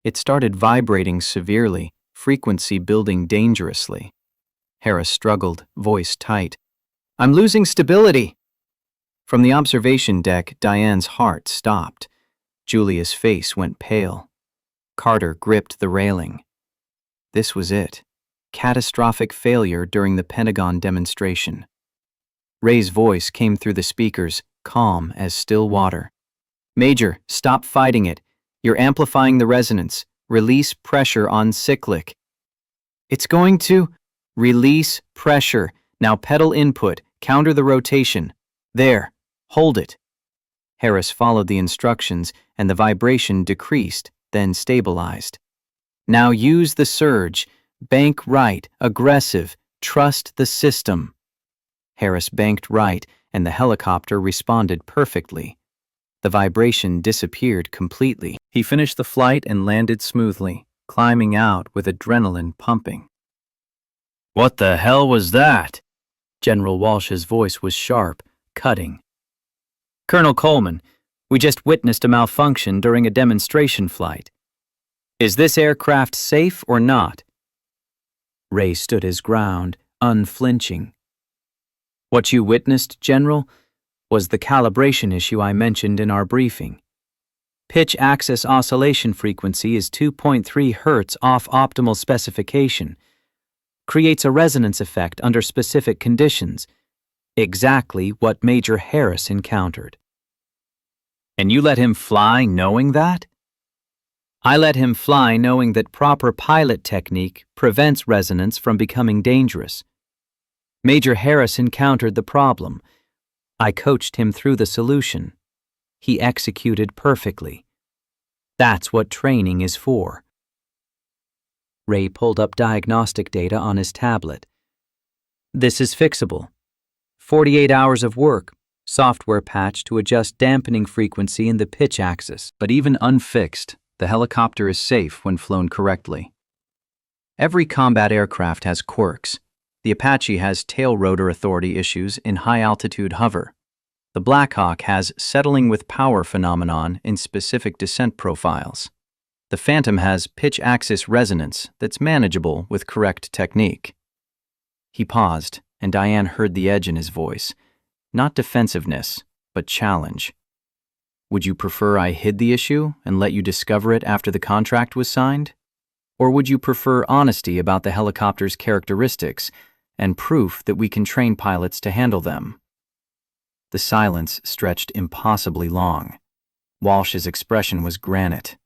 It started vibrating severely, frequency building dangerously. Harris struggled, voice tight. I'm losing stability. From the observation deck, Diane's heart stopped. Julia's face went pale. Carter gripped the railing. This was it. Catastrophic failure during the Pentagon demonstration. Ray's voice came through the speakers, calm as still water. Major, stop fighting it. You're amplifying the resonance. Release pressure on cyclic. It's going to release pressure. Now pedal input, counter the rotation. There, hold it. Harris followed the instructions, and the vibration decreased, then stabilized. Now use the surge. Bank right, aggressive, trust the system. Harris banked right, and the helicopter responded perfectly. The vibration disappeared completely. He finished the flight and landed smoothly, climbing out with adrenaline pumping. What the hell was that? General Walsh's voice was sharp, cutting. Colonel Coleman, we just witnessed a malfunction during a demonstration flight. Is this aircraft safe or not? Ray stood his ground, unflinching. What you witnessed, General, was the calibration issue I mentioned in our briefing. Pitch axis oscillation frequency is 2.3 Hz off optimal specification. Creates a resonance effect under specific conditions. Exactly what Major Harris encountered. And you let him fly knowing that? I let him fly knowing that proper pilot technique prevents resonance from becoming dangerous. Major Harris encountered the problem. I coached him through the solution. He executed perfectly. That's what training is for. Ray pulled up diagnostic data on his tablet. This is fixable. 48 hours of work, software patch to adjust dampening frequency and the pitch axis. But even unfixed, the helicopter is safe when flown correctly. Every combat aircraft has quirks. The Apache has tail rotor authority issues in high-altitude hover. The Black Hawk has settling with power phenomenon in specific descent profiles. The Phantom has pitch axis resonance that's manageable with correct technique. He paused, and Diane heard the edge in his voice. Not defensiveness, but challenge. Would you prefer I hid the issue and let you discover it after the contract was signed? Or would you prefer honesty about the helicopter's characteristics and proof that we can train pilots to handle them? The silence stretched impossibly long. Walsh's expression was granite.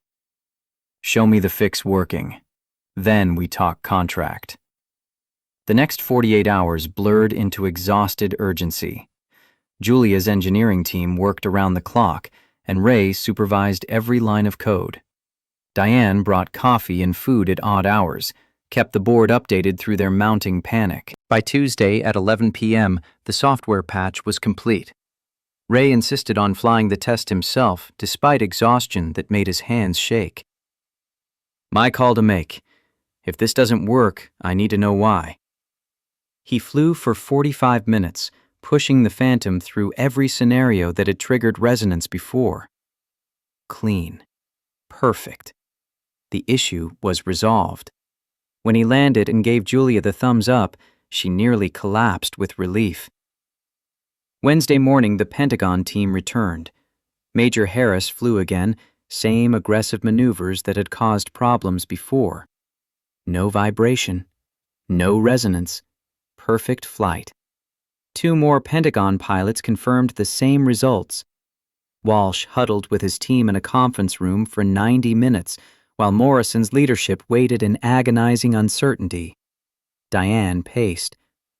Show me the fix working. Then we talk contract. The next 48 hours blurred into exhausted urgency. Julia's engineering team worked around the clock, and Ray supervised every line of code. Diane brought coffee and food at odd hours, kept the board updated through their mounting panic. By Tuesday at 11 p.m., the software patch was complete. Ray insisted on flying the test himself, despite exhaustion that made his hands shake. My call to make. If this doesn't work, I need to know why. He flew for 45 minutes, pushing the Phantom through every scenario that had triggered resonance before. Clean. Perfect. The issue was resolved. When he landed and gave Julia the thumbs up, she nearly collapsed with relief. Wednesday morning, the Pentagon team returned. Major Harris flew again, same aggressive maneuvers that had caused problems before. No vibration, no resonance, perfect flight. 2 more Pentagon pilots confirmed the same results. Walsh huddled with his team in a conference room for 90 minutes, while Morrison's leadership waited in agonizing uncertainty. Diane paced.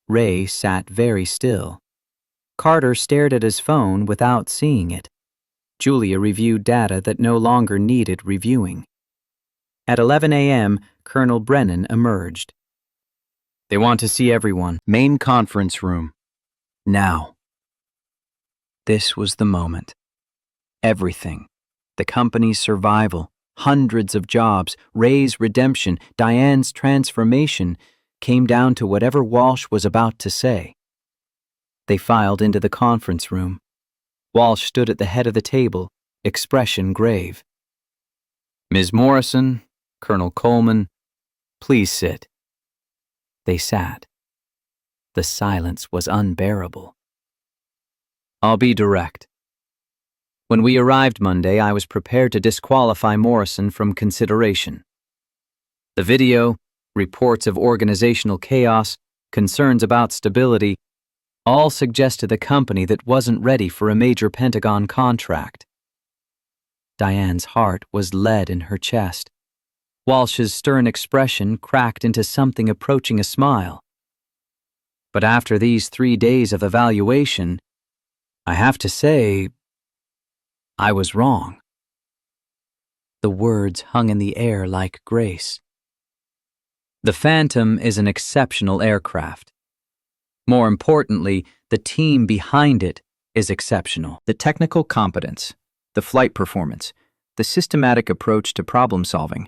Ray sat very still. Carter stared at his phone without seeing it. Julia reviewed data that no longer needed reviewing. At 11 a.m., Colonel Brennan emerged. They want to see everyone. Main conference room. Now. This was the moment. Everything. The company's survival, hundreds of jobs, Ray's redemption, Diane's transformation, came down to whatever Walsh was about to say. They filed into the conference room. Walsh stood at the head of the table, expression grave. Ms. Morrison, Colonel Coleman, please sit. They sat. The silence was unbearable. I'll be direct. When we arrived Monday, I was prepared to disqualify Morrison from consideration. The video, reports of organizational chaos, concerns about stability, all suggested a company that wasn't ready for a major Pentagon contract. Diane's heart was lead in her chest. Walsh's stern expression cracked into something approaching a smile. But after these 3 days of evaluation, I have to say, I was wrong. The words hung in the air like grace. The Phantom is an exceptional aircraft. More importantly, the team behind it is exceptional. The technical competence, the flight performance, the systematic approach to problem solving,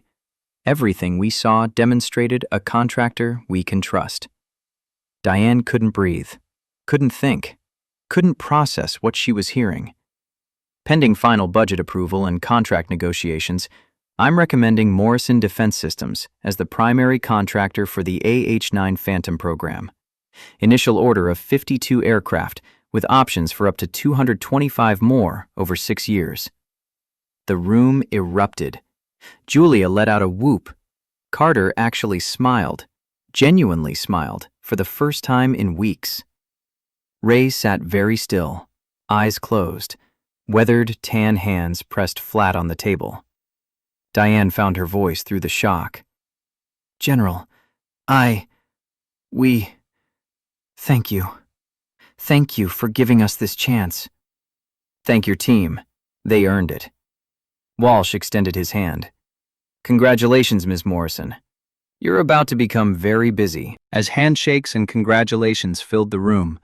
everything we saw demonstrated a contractor we can trust. Diane couldn't breathe, couldn't think, couldn't process what she was hearing. Pending final budget approval and contract negotiations, I'm recommending Morrison Defense Systems as the primary contractor for the AH-9 Phantom program. Initial order of 52 aircraft with options for up to 225 more over 6 years. The room erupted. Julia let out a whoop. Carter actually smiled, genuinely smiled, for the first time in weeks. Ray sat very still, eyes closed, weathered tan hands pressed flat on the table. Diane found her voice through the shock. General, thank you. Thank you for giving us this chance. Thank your team. They earned it. Walsh extended his hand. Congratulations, Ms. Morrison. You're about to become very busy. As handshakes and congratulations filled the room,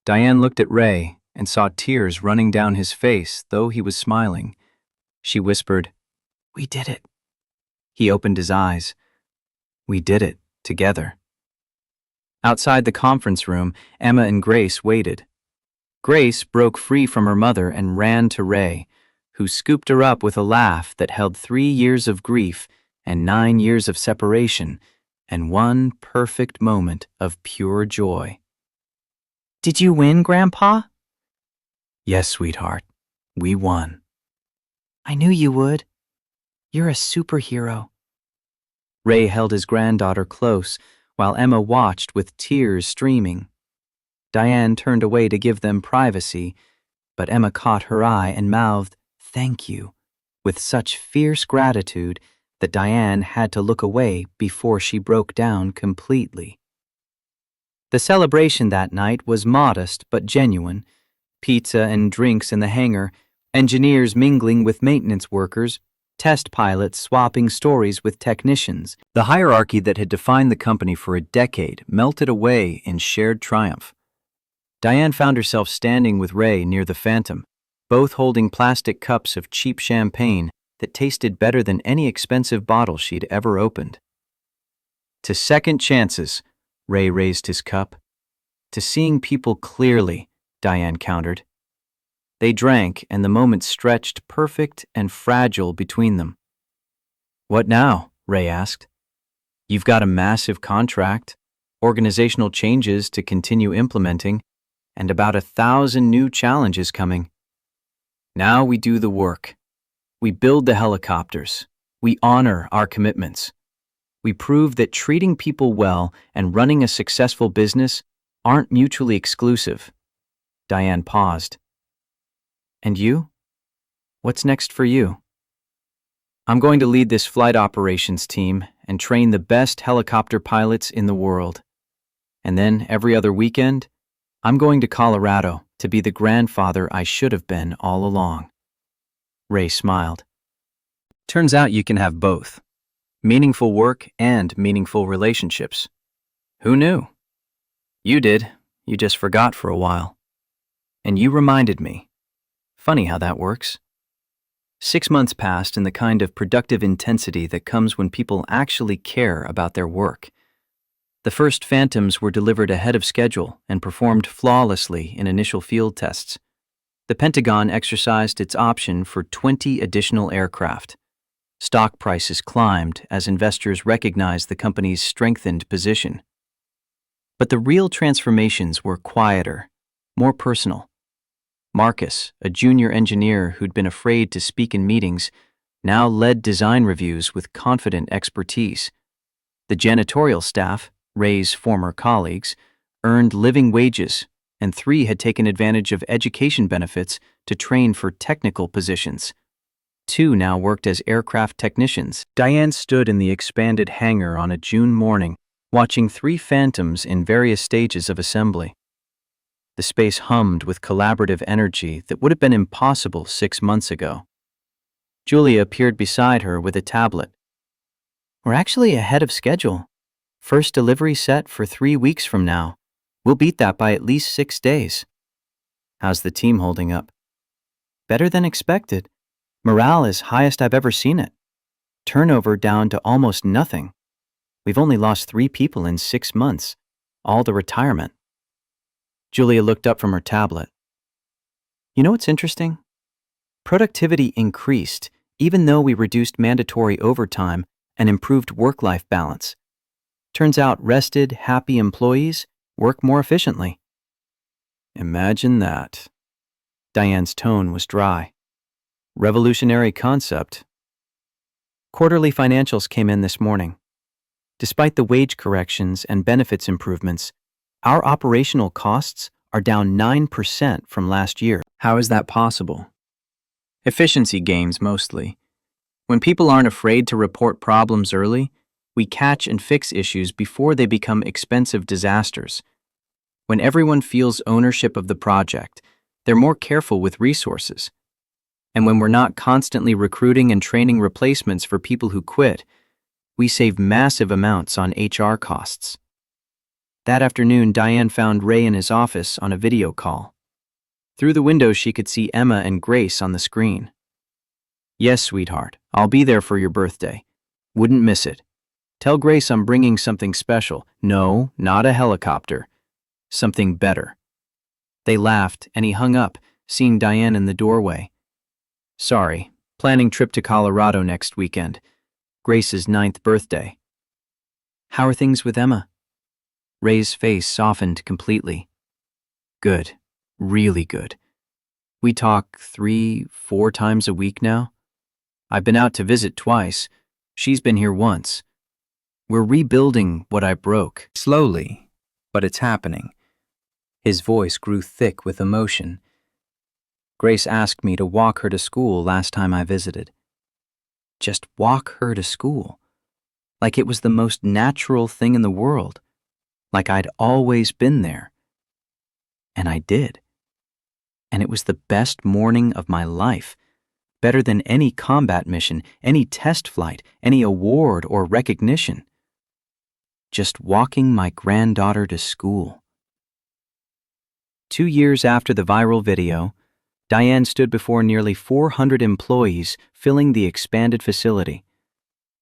Diane looked at Ray and saw tears running down his face, though he was smiling. She whispered, "We did it." He opened his eyes. We did it, together. Outside the conference room, Emma and Grace waited. Grace broke free from her mother and ran to Ray, who scooped her up with a laugh that held 3 years of grief and 9 years of separation and one perfect moment of pure joy. "Did you win, Grandpa?" "Yes, sweetheart. We won." "I knew you would. You're a superhero." Ray held his granddaughter close while Emma watched with tears streaming. Diane turned away to give them privacy, but Emma caught her eye and mouthed, "Thank you," with such fierce gratitude that Diane had to look away before she broke down completely. The celebration that night was modest but genuine. Pizza and drinks in the hangar, engineers mingling with maintenance workers, test pilots swapping stories with technicians. The hierarchy that had defined the company for a decade melted away in shared triumph. Diane found herself standing with Ray near the Phantom, both holding plastic cups of cheap champagne that tasted better than any expensive bottle she'd ever opened. "To second chances," Ray raised his cup. "To seeing people clearly," Diane countered. They drank, and the moment stretched perfect and fragile between them. "What now?" Ray asked. "You've got a massive contract, organizational changes to continue implementing, and about 1,000 new challenges coming. Now we do the work. We build the helicopters. We honor our commitments. We prove that treating people well and running a successful business aren't mutually exclusive." Diane paused. "And you? What's next for you?" "I'm going to lead this flight operations team and train the best helicopter pilots in the world. And then every other weekend, I'm going to Colorado to be the grandfather I should have been all along." Ray smiled. "Turns out you can have both. Meaningful work and meaningful relationships. Who knew? You did. You just forgot for a while. And you reminded me. Funny how that works." 6 months passed in the kind of productive intensity that comes when people actually care about their work. The first Phantoms were delivered ahead of schedule and performed flawlessly in initial field tests. The Pentagon exercised its option for 20 additional aircraft. Stock prices climbed as investors recognized the company's strengthened position. But the real transformations were quieter, more personal. Marcus, a junior engineer who'd been afraid to speak in meetings, now led design reviews with confident expertise. The janitorial staff, Ray's former colleagues, earned living wages, and 3 had taken advantage of education benefits to train for technical positions. 2 now worked as aircraft technicians. Diane stood in the expanded hangar on a June morning, watching 3 Phantoms in various stages of assembly. The space hummed with collaborative energy that would have been impossible 6 months ago. Julia appeared beside her with a tablet. "We're actually ahead of schedule. First delivery set for 3 weeks from now. We'll beat that by at least 6 days. How's the team holding up?" "Better than expected. Morale is highest I've ever seen it. Turnover down to almost nothing. We've only lost 3 people in 6 months, all to retirement." Julia looked up from her tablet. "You know what's interesting? Productivity increased even though we reduced mandatory overtime and improved work-life balance. Turns out rested, happy employees work more efficiently." "Imagine that." Diane's tone was dry. "Revolutionary concept." Quarterly financials came in this morning. Despite the wage corrections and benefits improvements, our operational costs are down 9% from last year. How is that possible? Efficiency gains mostly. When people aren't afraid to report problems early, we catch and fix issues before they become expensive disasters. When everyone feels ownership of the project, they're more careful with resources. And when we're not constantly recruiting and training replacements for people who quit, we save massive amounts on HR costs. That afternoon, Diane found Ray in his office on a video call. Through the window, she could see Emma and Grace on the screen. "Yes, sweetheart, I'll be there for your birthday. Wouldn't miss it. Tell Grace I'm bringing something special. No, not a helicopter. Something better." They laughed, and he hung up, seeing Diane in the doorway. "Sorry, planning trip to Colorado next weekend. Grace's 9th birthday." "How are things with Emma?" Ray's face softened completely. "Good. Really good. We talk 3-4 times a week now. I've been out to visit twice. She's been here once. We're rebuilding what I broke." Slowly, but it's happening. His voice grew thick with emotion. "Grace asked me to walk her to school last time I visited. Just walk her to school. Like it was the most natural thing in the world. Like I'd always been there. And I did. And it was the best morning of my life. Better than any combat mission, any test flight, any award or recognition. Just walking my granddaughter to school." 2 years after the viral video, Diane stood before nearly 400 employees filling the expanded facility.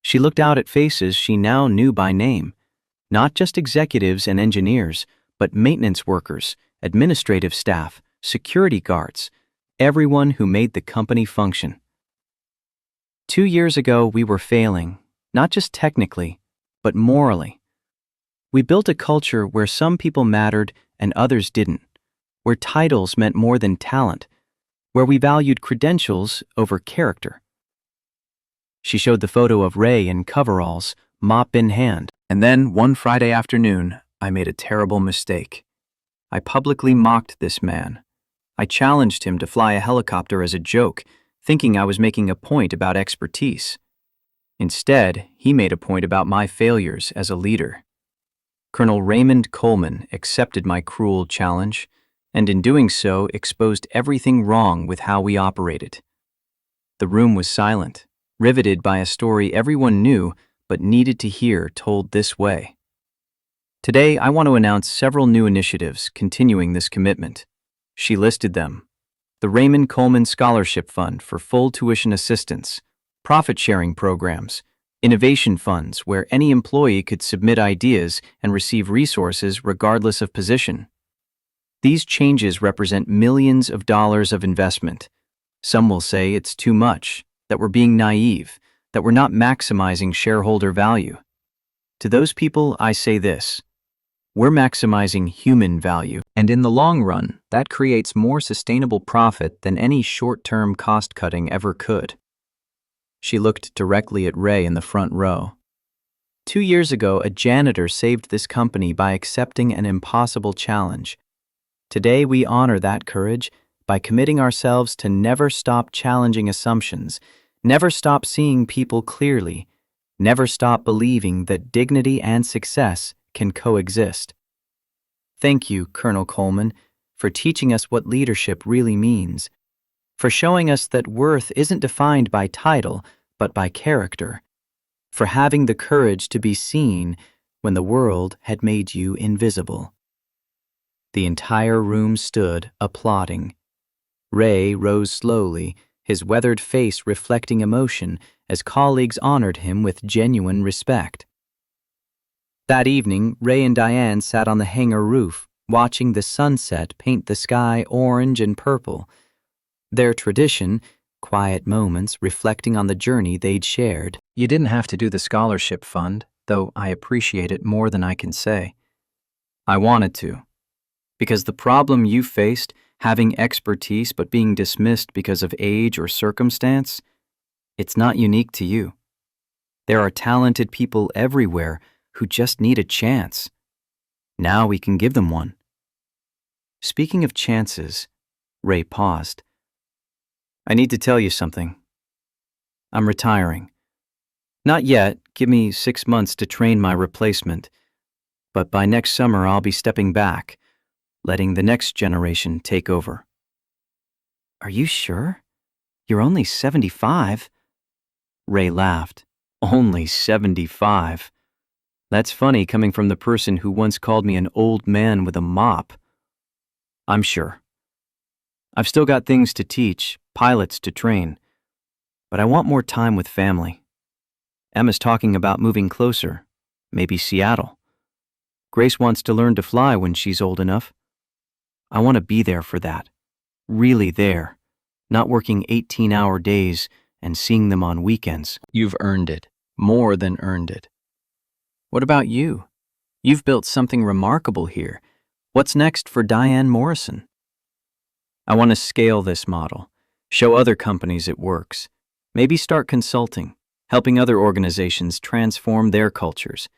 She looked out at faces she now knew by name, not just executives and engineers, but maintenance workers, administrative staff, security guards, everyone who made the company function. 2 years ago, we were failing, not just technically, but morally. We built a culture where some people mattered and others didn't, where titles meant more than talent, where we valued credentials over character. She showed the photo of Ray in coveralls, mop in hand. "And then, one Friday afternoon, I made a terrible mistake. I publicly mocked this man. I challenged him to fly a helicopter as a joke, thinking I was making a point about expertise. Instead, he made a point about my failures as a leader. Colonel Raymond Coleman accepted my cruel challenge, and in doing so exposed everything wrong with how we operated." The room was silent, riveted by a story everyone knew but needed to hear told this way. Today, I want to announce several new initiatives continuing this commitment. She listed them: the Raymond Coleman Scholarship Fund for full tuition assistance, profit-sharing programs, innovation funds where any employee could submit ideas and receive resources regardless of position. These changes represent millions of dollars of investment. Some will say it's too much, that we're being naive, that we're not maximizing shareholder value. To those people, I say this: we're maximizing human value, and in the long run, that creates more sustainable profit than any short-term cost-cutting ever could. She looked directly at Ray in the front row. 2 years ago, a janitor saved this company by accepting an impossible challenge. Today, we honor that courage by committing ourselves to never stop challenging assumptions, never stop seeing people clearly, never stop believing that dignity and success can coexist. Thank you, Colonel Coleman, for teaching us what leadership really means, for showing us that worth isn't defined by title, but by character, for having the courage to be seen when the world had made you invisible. The entire room stood, applauding. Ray rose slowly, his weathered face reflecting emotion as colleagues honored him with genuine respect. That evening, Ray and Diane sat on the hangar roof, watching the sunset paint the sky orange and purple. Their tradition, quiet moments reflecting on the journey they'd shared. "You didn't have to do the scholarship fund, though I appreciate it more than I can say. I wanted to. Because the problem you faced, having expertise but being dismissed because of age or circumstance, it's not unique to you. There are talented people everywhere who just need a chance. Now we can give them one." Speaking of chances, Ray paused. "I need to tell you something. I'm retiring. Not yet, give me 6 months to train my replacement. But by next summer I'll be stepping back, letting the next generation take over." "Are you sure? You're only 75. Ray laughed. "Only 75. That's funny coming from the person who once called me an old man with a mop. I'm sure. I've still got things to teach, pilots to train, but I want more time with family. Emma's talking about moving closer, maybe Seattle. Grace wants to learn to fly when she's old enough. I want to be there for that, really there, not working 18-hour days and seeing them on weekends. You've earned it, more than earned it. What about you? You've built something remarkable here. What's next for Diane Morrison? I want to scale this model, show other companies it works, maybe start consulting, helping other organizations transform their cultures.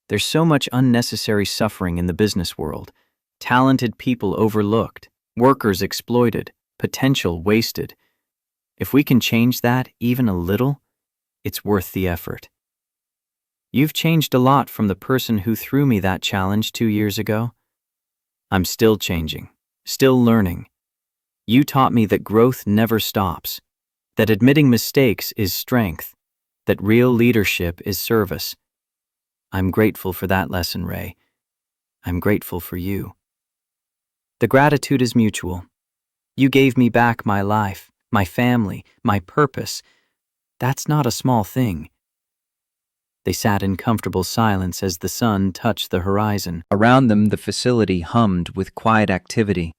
There's so much unnecessary suffering in the business world, talented people overlooked, workers exploited, potential wasted. If we can change that even a little, it's worth the effort. You've changed a lot from the person who threw me that challenge 2 years ago. I'm still changing, still learning. You taught me that growth never stops, that admitting mistakes is strength, that real leadership is service. I'm grateful for that lesson, Ray. I'm grateful for you. The gratitude is mutual. You gave me back my life, my family, my purpose. That's not a small thing. They sat in comfortable silence as the sun touched the horizon. Around them, the facility hummed with quiet activity.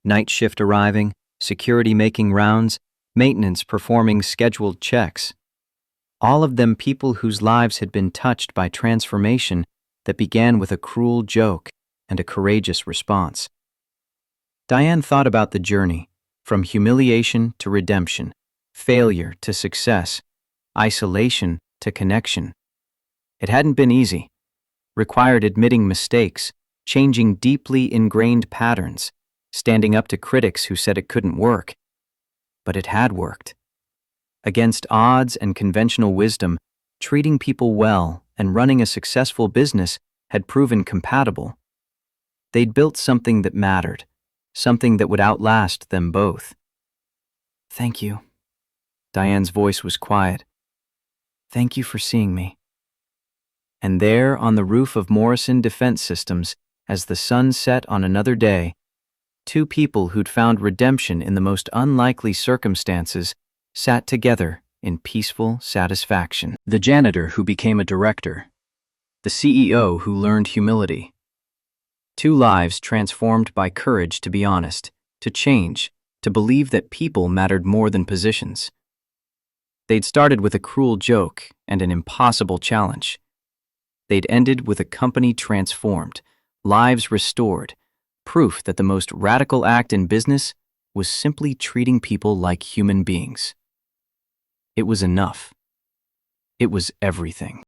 Night shift arriving, security making rounds, maintenance performing scheduled checks. All of them people whose lives had been touched by transformation that began with a cruel joke and a courageous response. Diane thought about the journey, from humiliation to redemption, failure to success, isolation to connection. It hadn't been easy, required admitting mistakes, changing deeply ingrained patterns, standing up to critics who said it couldn't work. But it had worked. Against odds and conventional wisdom, treating people well and running a successful business had proven compatible. They'd built something that mattered, something that would outlast them both. Thank you. Diane's voice was quiet. Thank you for seeing me. And there, on the roof of Morrison Defense Systems, as the sun set on another day, two people who'd found redemption in the most unlikely circumstances sat together in peaceful satisfaction. The janitor who became a director. The CEO who learned humility. Two lives transformed by courage to be honest, to change, to believe that people mattered more than positions. They'd started with a cruel joke and an impossible challenge. They'd ended with a company transformed, lives restored, proof that the most radical act in business was simply treating people like human beings. It was enough. It was everything.